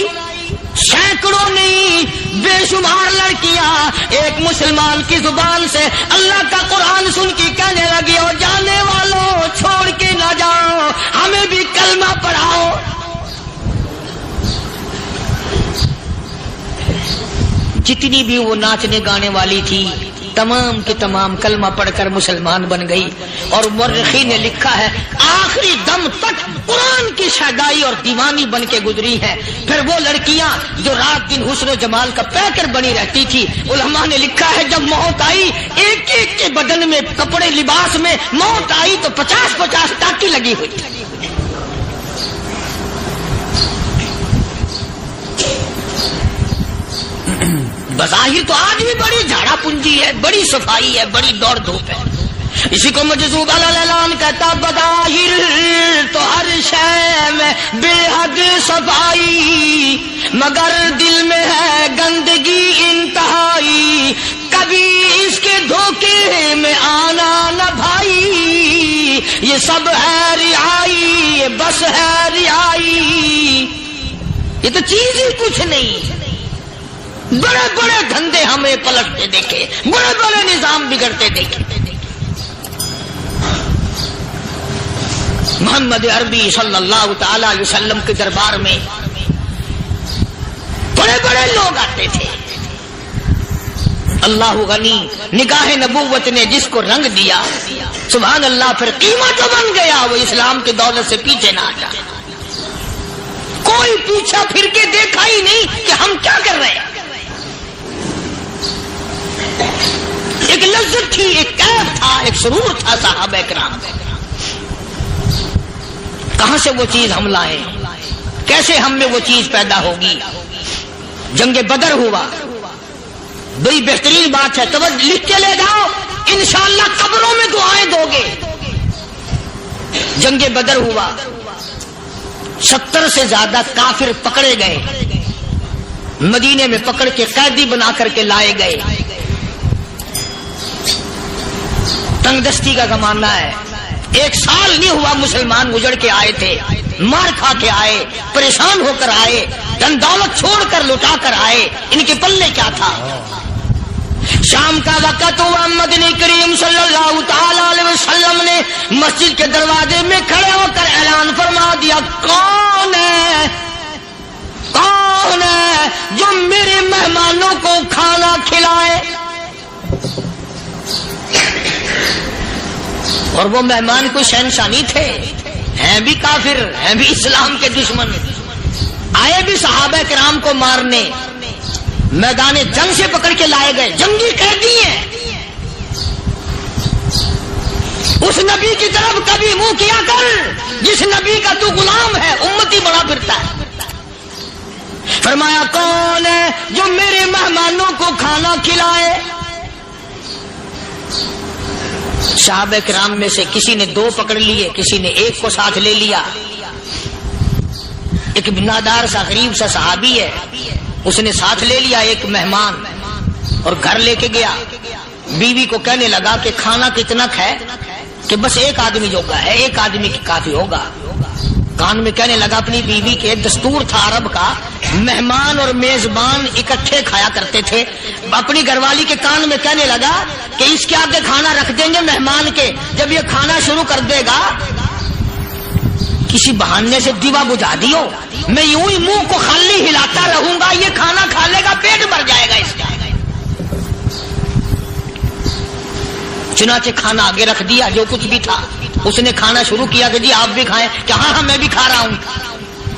سینکڑوں نہیں بے شمار لڑکیاں ایک مسلمان کی زبان سے اللہ کا قرآن سن کے کہنے لگی اور جانے والوں چھوڑ کے نہ جاؤ، ہمیں بھی کلمہ پڑھاؤ. جتنی بھی وہ ناچنے گانے والی تھی تمام کے تمام کلمہ پڑھ کر مسلمان بن گئی. اور مورخین نے لکھا ہے آخری دم تک قرآن کی شیدائی اور دیوانی بن کے گزری ہے. پھر وہ لڑکیاں جو رات دن حسن و جمال کا پیکر بنی رہتی تھی، علماء نے لکھا ہے جب موت آئی ایک ایک کے بدن میں کپڑے لباس میں موت آئی تو 50-50 ٹاکی لگی ہوئی. بظاہر تو آج بھی بڑی جھاڑا پنجی ہے، بڑی صفائی ہے، بڑی دوڑ دھوپ ہے. اسی کو مجذوب الاعلان کہتا بظاہر تو ہر شے میں بے حد صفائی، مگر دل میں ہے گندگی انتہائی، کبھی اس کے دھوکے میں آنا نہ بھائی، یہ سب ہے رعائی، یہ بس ہے رعائی. یہ تو چیز ہی کچھ نہیں. بڑے بڑے دھندے ہمیں پلٹتے دیکھے، بڑے بڑے نظام بگڑتے دیکھے. محمد عربی صلی اللہ تعالی علیہ وسلم کے دربار میں بڑے بڑے لوگ آتے تھے. اللہ غنی، نگاہ نبوت نے جس کو رنگ دیا سبحان اللہ، پھر قیمت بن گیا. وہ اسلام کی دولت سے پیچھے نہ ہٹا. کوئی پیچھا پھر کے دیکھا ہی نہیں کہ ہم کیا کر رہے ہیں. ایک لذت تھی، ایک کیف تھا، ایک سرور تھا صحابہ کرام. کہاں سے وہ چیز ہم لائیں؟ کیسے ہم میں وہ چیز پیدا ہوگی؟ جنگ بدر ہوا، بڑی بہترین بات ہے، توجہ لکھ کے لے جاؤ، انشاءاللہ قبروں میں دعائیں دو گے. جنگ بدر ہوا، 70 سے زیادہ کافر پکڑے گئے، مدینے میں پکڑ کے قیدی بنا کر کے لائے گئے. تنگ دستی کا زمانہ ہے، 1 سال نہیں ہوا مسلمان اجڑ کے آئے تھے، مار کھا کے آئے، پریشان ہو کر آئے، دن دولت چھوڑ کر لٹا کر آئے. ان کے پلے کیا تھا؟ شام کا وقت ہوا، مدنی کریم صلی اللہ تعالی علیہ وسلم نے مسجد کے دروازے میں کھڑے ہو کر اعلان فرما دیا کون ہے، کون ہے جو میرے مہمانوں کو کھانا کھلائے. اور وہ مہمان کوئی شہنشاہ نہیں تھے، ہیں بھی کافر، ہیں بھی اسلام کے دشمن. آئے بھی صحابہ کرام کو مارنے، میدان جنگ سے پکڑ کے لائے گئے، جنگی قیدی ہیں. اس نبی کی طرف کبھی منہ کیا کر جس نبی کا تو غلام ہے، امتی بڑا پھرتا ہے. فرمایا کون ہے جو میرے مہمانوں کو کھانا کھلائے؟ صحابہ کرام میں سے کسی نے 2 پکڑ لیے، کسی نے 1 کو ساتھ لے لیا. ایک بنادار سا غریب سا صحابی ہے، اس نے ساتھ لے لیا ایک مہمان اور گھر لے کے گیا. بیوی کو کہنے لگا کہ کھانا کتنا ہے؟ کہ بس 1 آدمی جوگا ہے، 1 آدمی کی کافی ہوگا. کان میں کہنے لگا اپنی بیوی کے، دستور تھا عرب کا، مہمان اور میزبان اکٹھے کھایا کرتے تھے. اپنی گھر والی کے کان میں کہنے لگا کہ اس کے آگے کھانا رکھ دیں گے مہمان کے، جب یہ کھانا شروع کر دے گا کسی بہانے سے دیوا بجھا دیو، میں یوں ہی منہ کو خالی ہلاتا رہوں گا، یہ کھانا کھا لے گا، پیٹ بھر جائے گا اس کا. چنانچہ کھانا آگے رکھ دیا، جو کچھ بھی تھا. اس نے کھانا شروع کیا کہ جی آپ بھی کھائیں، کہ ہاں میں بھی کھا رہا ہوں.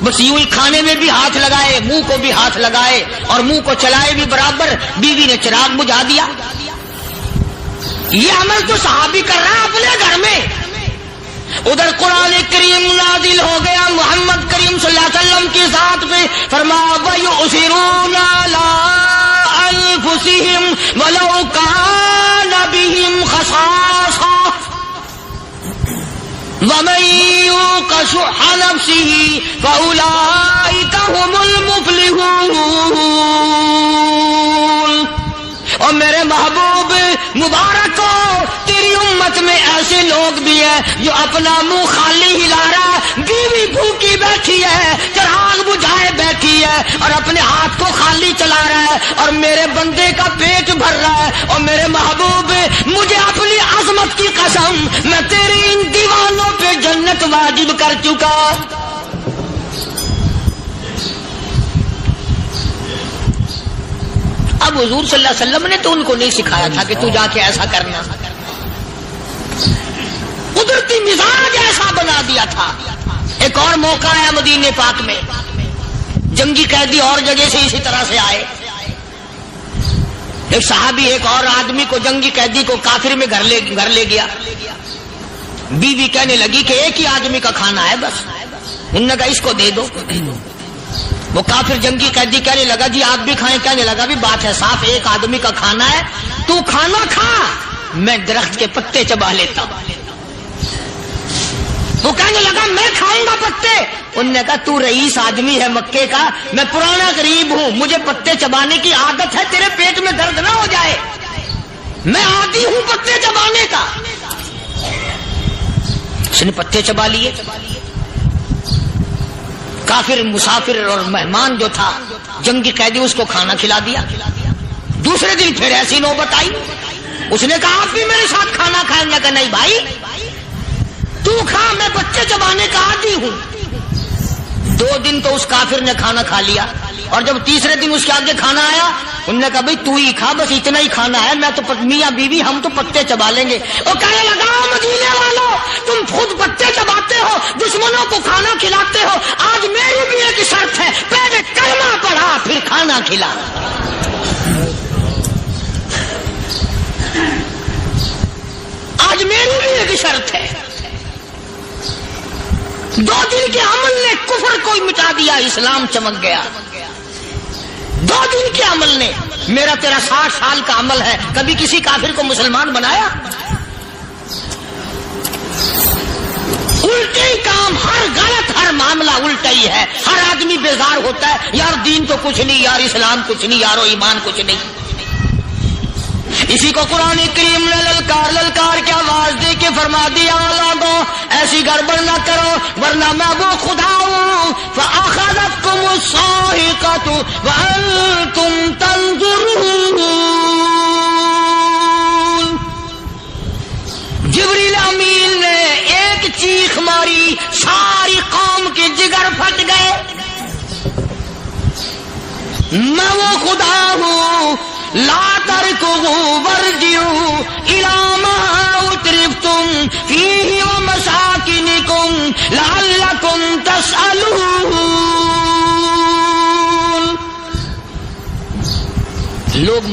بس یوں ہی کھانے میں بھی ہاتھ لگائے، منہ کو بھی ہاتھ لگائے اور منہ کو چلائے بھی برابر. بیوی نے چراغ بجھا دیا. یہ عمل تو صحابی کر رہا ہے اپنے گھر میں. ادھر قرآن کریم نازل ہو گیا محمد کریم صلی اللہ علیہ وسلم کی ذات پہ، فرمایا وَيُؤْثِرُونَ عَلَىٰ أَنفُسِهِمْ وَلَوْ كَانَ بِهِمْ خَصَاصَةٌ وَمَن يُوقَ شُحَّ نَفْسِهِ فَأُولَٰئِكَ هُمُ الْمُفْلِحُونَ. اور میرے محبوب مبارک ہو، تیری امت میں ایسے لوگ بھی ہیں جو اپنا منہ خالی ہلا رہا ہے، بیوی بھوکی بیٹھی ہے، چراغ بجھائے بیٹھی ہے اور اپنے ہاتھ کو خالی چلا رہا ہے اور میرے بندے کا پیٹ بھر رہا ہے. اور میرے محبوب مجھے اپنی عظمت کی قسم، میں تیری ان دیوانوں پہ جنت واجب کر چکا. اب حضور صلی اللہ علیہ وسلم نے تو ان کو نہیں سکھایا تھا کہ تو جا کے ایسا کرنا، قدرتی مزاج ایسا بنا دیا تھا. ایک اور موقع ہے مدینے پاک میں، جنگی قیدی اور جگہ سے اسی طرح سے آئے. ایک صحابی ایک اور آدمی کو، جنگی قیدی کو کافر میں گھر لے گیا. بیوی کہنے لگی کہ 1 ہی آدمی کا کھانا ہے بس. انہوں نے کہا اس کو دے دو. وہ کافر جنگی قیدی کہنے لگا جی آپ بھی کھائیں. کہنے لگا بھی بات ہے صاف، 1 آدمی کا کھانا ہے، تو کھانا کھا، میں درخت کے پتے چبا لیتا ہوں. وہ کہنے لگا میں کھاؤں گا پتے. انہوں نے کہا تو رئیس آدمی ہے مکے کا، میں پرانا غریب ہوں، مجھے پتے چبانے کی عادت ہے، تیرے پیٹ میں درد نہ ہو جائے، میں عادی ہوں پتے چبانے کا. اس نے پتے چبا لیے. کافر مسافر اور مہمان جو تھا جنگی قیدی، اس کو کھانا کھلا دیا. دوسرے دن پھر ایسی نوبت آئی. اس نے کہا آپ بھی میرے ساتھ کھانا کھائیں گے؟ کہ نہیں بھائی تو کھا، میں بچے چبانے کا عادی ہوں. 2 دن تو اس کافر نے کھانا کھا لیا اور جب تیسرے دن اس کے آگے کھانا آیا انہوں نے کہا بھائی تو ہی کھا، بس اتنا ہی کھانا ہے، میں تو میاں بیوی ہم تو پتے چبا لیں گے. اور کہنے لگا مدینے والوں تم خود پتے چباتے ہو، دشمنوں کو کھانا کھلاتے ہو، آج میری بھی ایک شرط ہے، پہلے کلمہ پڑھا پھر کھانا کھلا. آج میری بھی ایک شرط ہے. 2 دن کے عمل نے کفر کو مٹا دیا، اسلام چمک گیا. 2 دن کے عمل نے. میرا تیرا 60 سال کا عمل ہے، کبھی کسی کافر کو مسلمان بنایا؟ الٹے ہی کام، ہر غلط، ہر معاملہ الٹا ہی ہے. ہر آدمی بیزار ہوتا ہے، یار دین تو کچھ نہیں، یار اسلام کچھ نہیں، یارو ایمان کچھ نہیں. اسی کو قرآن کریم نے للکار کے آواز دے کے فرما دیا لوگوں ایسی گڑبڑ نہ کرو ورنہ میں وہ خدا ہوں. فَأَخَذَتْكُمُ الصَّاعِقَةُ وَأَنْتُمْ تَنظُرُونَ. جبریل امین نے ایک چیخ ماری، ساری قوم کے جگر پھٹ گئے. میں وہ خدا ہوں. لا تركضوا وارجعوا إلى ما أترفتم فيه ومساكنكم لعلكم تسألون.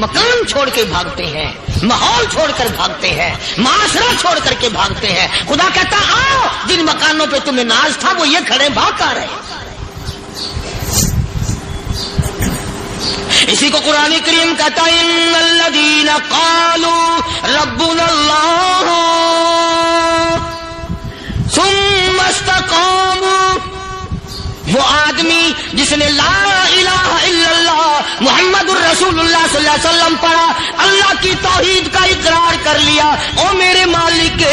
مکان چھوڑ کے بھاگتے ہیں، ماحول چھوڑ کر بھاگتے ہیں، معاشرہ چھوڑ کر کے بھاگتے ہیں. خدا کہتا آؤ جن مکانوں پہ تمہیں ناز تھا وہ یہ کھڑے بھاگ آ رہے. اسی کو قرآن کریم کہتا ہے ان الذین قالوا ربنا اللہ ثم استقاموا، وہ آدمی جس نے لا الہ الا اللہ محمد الرسول اللہ صلی اللہ علیہ وسلم پڑھا، اللہ کی توحید کا اقرار کر لیا، او میرے مالک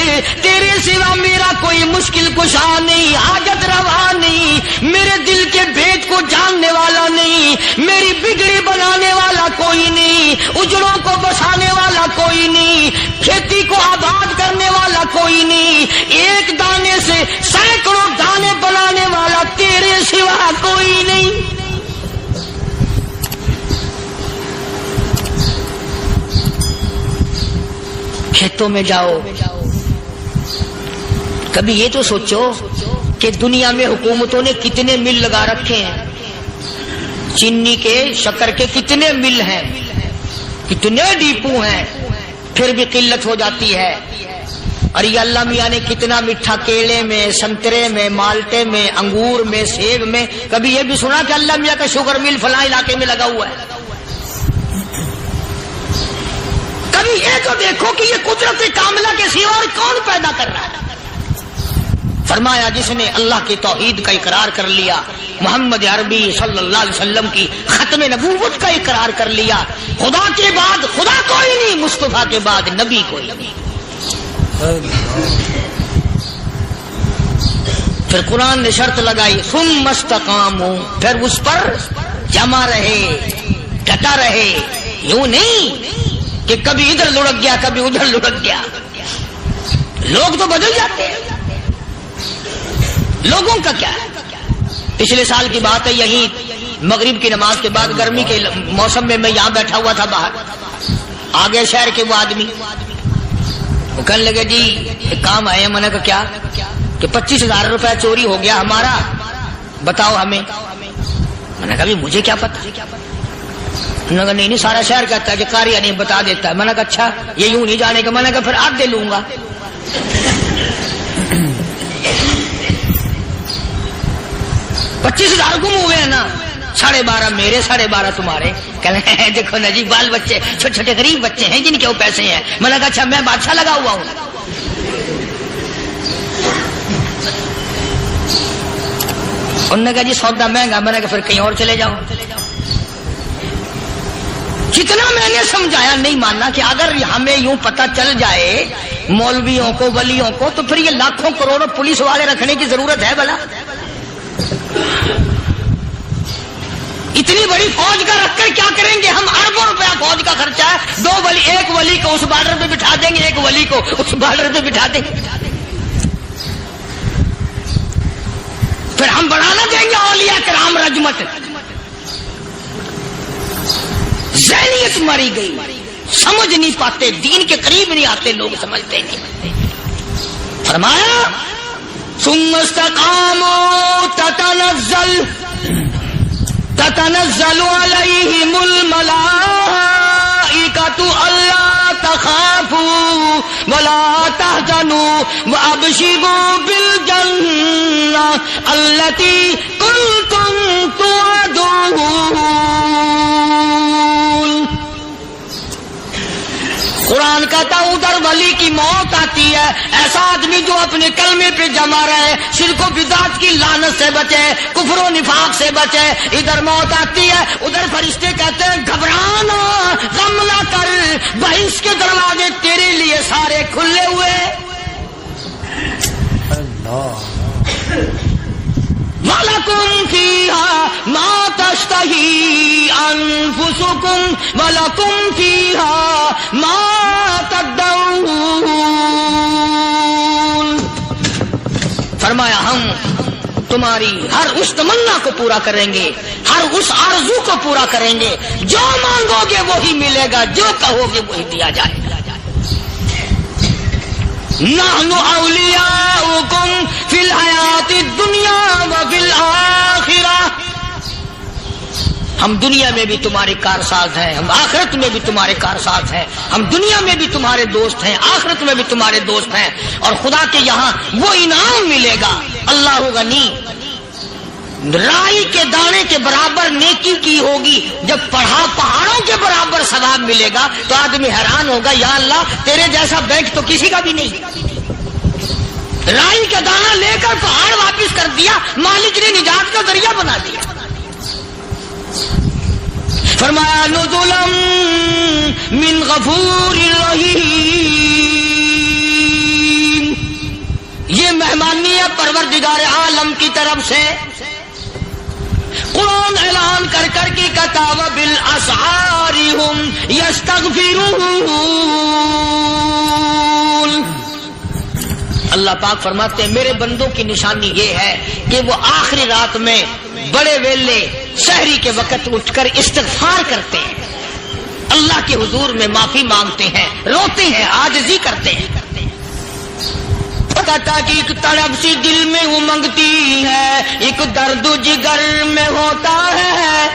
تیرے سوا میرا کوئی مشکل کشا نہیں، حاجت روا نہیں، میرے دل کے بھید کو جاننے والا نہیں، میری بگڑی بنانے والا کوئی نہیں، اجڑوں کو بسانے والا کوئی نہیں، کھیتی کو آباد کرنے والا کوئی نہیں، ایک دانے سے سینکڑوں دانے بنانے والا تیرے سوا کوئی نہیں. کھیتوں میں جاؤ، کبھی یہ تو سوچو کہ دنیا میں حکومتوں نے کتنے مل لگا رکھے ہیں، چینی کے شکر کے کتنے مل ہیں، کتنے ڈیپو ہیں، پھر بھی قلت ہو جاتی ہے. اور یہ اللہ میاں نے کتنا میٹھا کیلے میں، سنترے میں، مالٹے میں، انگور میں، سیب میں. کبھی یہ بھی سنا کہ اللہ میاں کا شوگر مل فلاں علاقے میں لگا ہوا ہے؟ کبھی یہ تو دیکھو کہ یہ قدرت کاملہ کے سوا اور کون پیدا کر رہا ہے. فرمایا جس نے اللہ کی توحید کا اقرار کر لیا، محمد عربی صلی اللہ علیہ وسلم کی ختم نبوت کا اقرار کر لیا، خدا کے بعد خدا کوئی نہیں، مصطفیٰ کے بعد نبی کوئی نہیں. پھر قرآن نے شرط لگائی ثم استقاموا، پھر اس پر جمع رہے، ڈٹا رہے. یوں نہیں کہ کبھی ادھر لڑک گیا کبھی ادھر لڑک گیا. لوگ تو بدل جاتے ہیں، لوگوں کا کیا ہے. پچھلے سال کی بات ہے، یہی مغرب کی نماز کے بعد گرمی کے موسم میں یہاں بیٹھا ہوا تھا، باہر آگے شہر کے وہ آدمی وہ کہنے لگے جی ایک کام آئے ہیں. میں نے کہا کیا؟ کہ 25,000 روپے چوری ہو گیا ہمارا، بتاؤ ہمیں. میں نے کہا بھی مجھے کیا پتا. انہوں نے کہا نہیں سارا شہر کہتا ہے کہ قاریہ نہیں بتا دیتا ہے. میں نے کہا اچھا یہ یوں نہیں جانے کا. میں نے کہا پھر آدھے لوں گا. 25,000 گم ہوئے ہیں نا، 12.5 میرے 12.5 تمہارے. کہنے ہیں دیکھو نا جی بال بچے چھوٹے چھوٹے غریب بچے ہیں جن کے وہ پیسے ہیں. میں نے کہا اچھا میں بادشاہ لگا ہوا ہوں. انہوں نے کہا جی سودا مہنگا. میں نے کہا پھر کہیں اور چلے جاؤ. جتنا میں نے سمجھایا نہیں ماننا کہ اگر ہمیں یوں پتہ چل جائے مولویوں کو ولیوں کو تو پھر یہ لاکھوں کروڑوں پولیس والے رکھنے کی ضرورت ہے بھلا؟ اتنی بڑی فوج کا رکھ کر کیا کریں گے ہم؟ اربوں روپیہ فوج کا خرچہ ہے. 2 ولی، ایک ولی کو اس بارڈر پہ بٹھا دیں گے، ایک ولی کو اس بارڈر پہ بٹھا دیں گے. پھر ہم بڑھانا دیں گے اولیاء کرام رجمت. ذہنیت ماری گئی، سمجھ نہیں پاتے، دین کے قریب نہیں آتے لوگ، سمجھتے نہیں. فرمایا ثم استقاموا تتنزل علیہم الملائکۃ الا تخافوا ولا تحزنوا وابشروا بالجنہ التی کنتم توعدون. قرآن کہتا ادھر ولی کی موت آتی ہے، ایسا آدمی جو اپنے کلمے پہ جمع رہے، شرک و بدعت کی لعنت سے بچے، کفر و نفاق سے بچے. ادھر موت آتی ہے، ادھر فرشتے کہتے ہیں گھبرانا، غم نہ کر، بہشت کے دروازے تیرے لیے سارے کھلے ہوئے. وَلَكُمْ فِيهَا مَا تَشْتَهِي أَنفُسُكُمْ وَلَكُمْ فِيهَا مَا تَدَّعُونَ. فرمایا ہم تمہاری ہر اس تمنا کو پورا کریں گے، ہر اس آرزو کو پورا کریں گے. جو مانگو گے وہی ملے گا، جو کہو گے وہی دیا جائے گا. نحن اولیاؤکم فی الحیات الدنیا وفی الآخرہ. ہم دنیا میں بھی تمہارے کارساز ہیں، ہم آخرت میں بھی تمہارے کارساز ہیں، ہم دنیا میں بھی تمہارے دوست ہیں، آخرت میں بھی تمہارے دوست ہیں، اور خدا کے یہاں وہ انعام ملے گا۔ اللہ غنی، رائی کے دانے کے برابر نیکی کی ہوگی، جب پڑھا پہاڑوں کے برابر ثواب ملے گا تو آدمی حیران ہوگا، یا اللہ تیرے جیسا بینک تو کسی کا بھی نہیں۔ رائی کا دانہ لے کر پہاڑ واپس کر دیا، مالک نے نجات کا ذریعہ بنا دیا۔ فرمایا نزلا من غفور رحیم، یہ مہمانی ہے پروردگار عالم کی طرف سے۔ قرآن اعلان کر کر کی کتاب بالاسحار ہم یستغفرون، اللہ پاک فرماتے ہیں میرے بندوں کی نشانی یہ ہے کہ وہ آخری رات میں بڑے ویلے سحری کے وقت اٹھ کر استغفار کرتے ہیں، اللہ کے حضور میں معافی مانگتے ہیں، روتے ہیں، عاجزی کرتے ہیں۔ کہتا کہ ایک تڑپ سی دل میں امنگتی ہے، ایک درد جگر میں ہوتا ہے،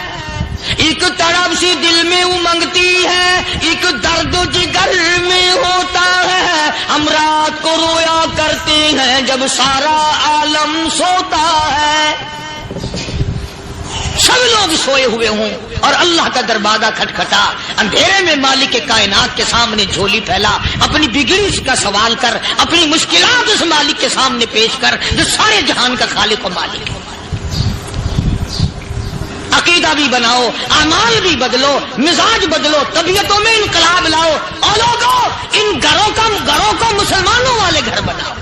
ایک تڑپ سی دل میں امنگتی ہے، ایک درد جگر میں ہوتا ہے، ہم رات کو رویا کرتے ہیں جب سارا عالم سوتا ہے۔ سب لوگ سوئے ہوئے ہوں اور اللہ کا دروازہ کھٹکھٹا، اندھیرے میں مالک کائنات کے سامنے جھولی پھیلا، اپنی بگڑی کا سوال کر، اپنی مشکلات اس مالک کے سامنے پیش کر جو سارے جہان کا خالق و مالک ہے۔ عقیدہ بھی بناؤ، اعمال بھی بدلو، مزاج بدلو، طبیعتوں میں انقلاب لاؤ، اور لوگوں ان گھروں کو مسلمانوں والے گھر بناؤ۔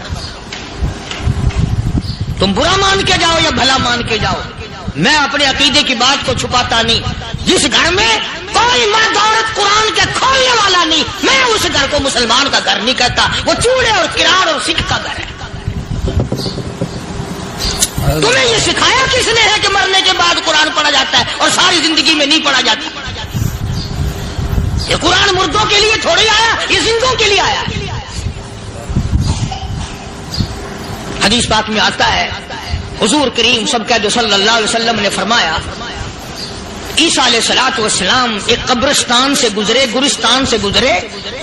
تم برا مان کے جاؤ یا بھلا مان کے جاؤ، میں اپنے عقیدے کی بات کو چھپاتا نہیں۔ جس گھر میں کوئی مرد عورت قرآن کے کھولنے والا نہیں، میں اس گھر کو مسلمان کا گھر نہیں کہتا، وہ چوڑے اور کرار اور سکھ کا گھر ہے۔ تمہیں یہ سکھایا کس نے ہے کہ مرنے کے بعد قرآن پڑھا جاتا ہے اور ساری زندگی میں نہیں پڑھا جاتا؟ یہ قرآن مردوں کے لیے تھوڑی آیا، یہ زندوں کے لیے آیا۔ حدیث پاک میں آتا ہے، حضور کریم سب کہہ دو صلی اللہ علیہ وسلم نے فرمایا، عیسیٰ علیہ الصلوۃ والسلام ایک قبرستان سے گزرے، گورستان سے گزرے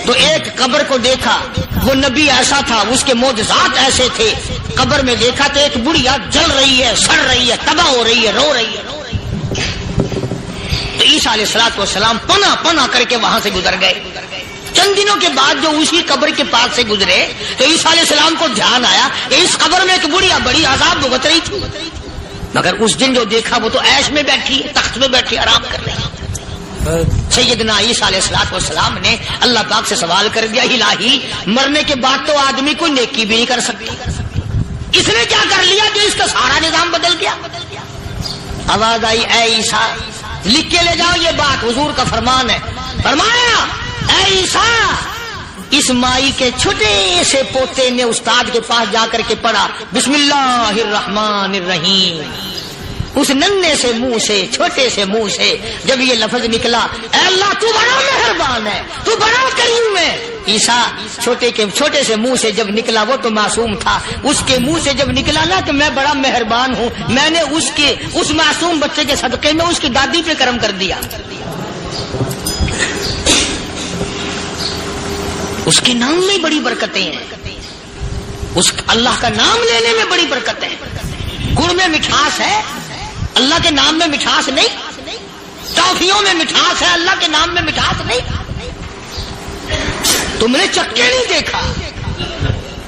تو ایک قبر کو دیکھا، وہ نبی ایسا تھا، اس کے معجزات ایسے تھے۔ قبر میں دیکھا تو ایک بڑھیا جل رہی ہے، سڑ رہی ہے، تباہ ہو رہی ہے، رو رہی ہے۔ تو عیسیٰ علیہ الصلوۃ والسلام پناہ کر کے وہاں سے گزر گئے۔ چند دنوں کے بعد جو اسی قبر کے پاس سے گزرے تو عیسیٰ علیہ السلام کو دھیان آیا کہ اس قبر میں ایک بڑھیا بڑی عذاب بھگت رہی تھی، مگر اس دن جو دیکھا وہ تو عیش میں بیٹھی، تخت میں بیٹھی آرام کر رہی ہے۔ سیدنا عیسیٰ علیہ الصلوۃ والسلام نے اللہ پاک سے سوال کر دیا، الہی مرنے کے بعد تو آدمی کوئی نیکی بھی نہیں کر سکتا، اس نے کیا کر لیا کہ اس کا سارا نظام بدل گیا؟ آواز آئی، اے عیسیٰ لکھ کے لے جاؤ یہ بات، حضور کا فرمان ہے۔ فرمایا، اے عیسیٰ، اس مائی کے چھوٹے سے پوتے نے استاد کے پاس جا کر کے پڑھا بسم اللہ الرحمن الرحیم، اس ننھے سے منہ سے، چھوٹے سے منہ سے جب یہ لفظ نکلا، اے اللہ تو بڑا مہربان ہے، تو بڑا کریم ہے۔ عیسیٰ چھوٹے سے منہ سے جب نکلا، وہ تو معصوم تھا، اس کے منہ سے جب نکلا نا کہ میں بڑا مہربان ہوں، میں نے اس معصوم بچے کے صدقے میں اس کی دادی پہ کرم کر دیا۔ اس کے نام میں بڑی برکتیں ہیں، اس اللہ کا نام لینے میں بڑی برکتیں ہیں۔ گڑ میں مٹھاس ہے، اللہ کے نام میں مٹھاس نہیں۔ ٹافیوں میں مٹھاس ہے، اللہ کے نام میں مٹھاس نہیں۔ تم نے چکھ کے نہیں دیکھا،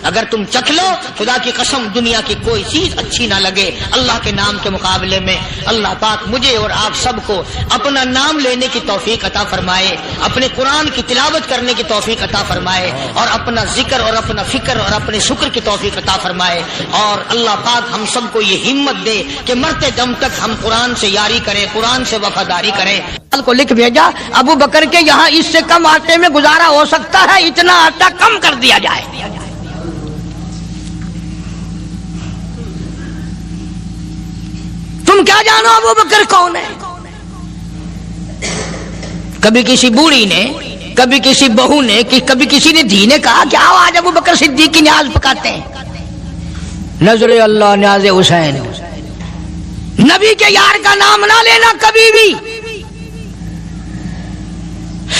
اگر تم چکھ لو خدا کی قسم دنیا کی کوئی چیز اچھی نہ لگے اللہ کے نام کے مقابلے میں۔ اللہ پاک مجھے اور آپ سب کو اپنا نام لینے کی توفیق عطا فرمائے، اپنے قرآن کی تلاوت کرنے کی توفیق عطا فرمائے، اور اپنا ذکر اور اپنا فکر اور اپنے شکر کی توفیق عطا فرمائے، اور اللہ پاک ہم سب کو یہ ہمت دے کہ مرتے دم تک ہم قرآن سے یاری کریں، قرآن سے وفاداری کریں۔ کو لکھ بھیجا، ابو بکر کے یہاں اس سے کم آٹے میں گزارا ہو سکتا ہے، اتنا آٹا کم کر دیا جائے۔ تم کیا جانو ابو بکر کون ہے؟ کبھی کسی بوڑھی نے، کبھی کسی بہو نے، کبھی کسی نے دھی نے کہا کہ آؤ آج ابو بکر صدیق کی نیاز پکاتے ہیں۔ نظر اللہ نیاز حسین، نبی کے یار کا نام نہ لینا کبھی بھی،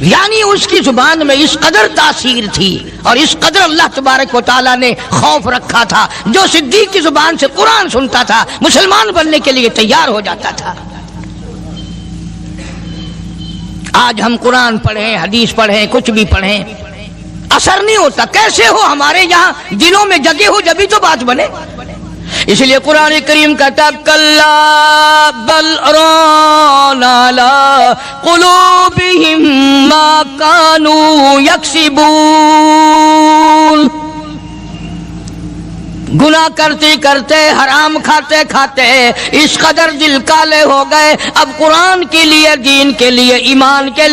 یعنی اس کی زبان میں اس قدر تاثیر تھی اور اس قدر اللہ تبارک و تعالیٰ نے خوف رکھا تھا، جو صدیق کی زبان سے قرآن سنتا تھا مسلمان بننے کے لیے تیار ہو جاتا تھا۔ آج ہم قرآن پڑھیں، حدیث پڑھیں، کچھ بھی پڑھیں، اثر نہیں ہوتا۔ کیسے ہو؟ ہمارے یہاں دلوں میں جگہ ہو جبھی تو بات بنے۔ اس لیے قرآن کریم کہتا کلا بل ران علی قلوبہم ما کانوا یکسبون، گناہ کرتے کرتے، حرام کھاتے کھاتے اس قدر دل کالے ہو گئے، اب قرآن کے لیے، دین کے لیے، ایمان کے لیے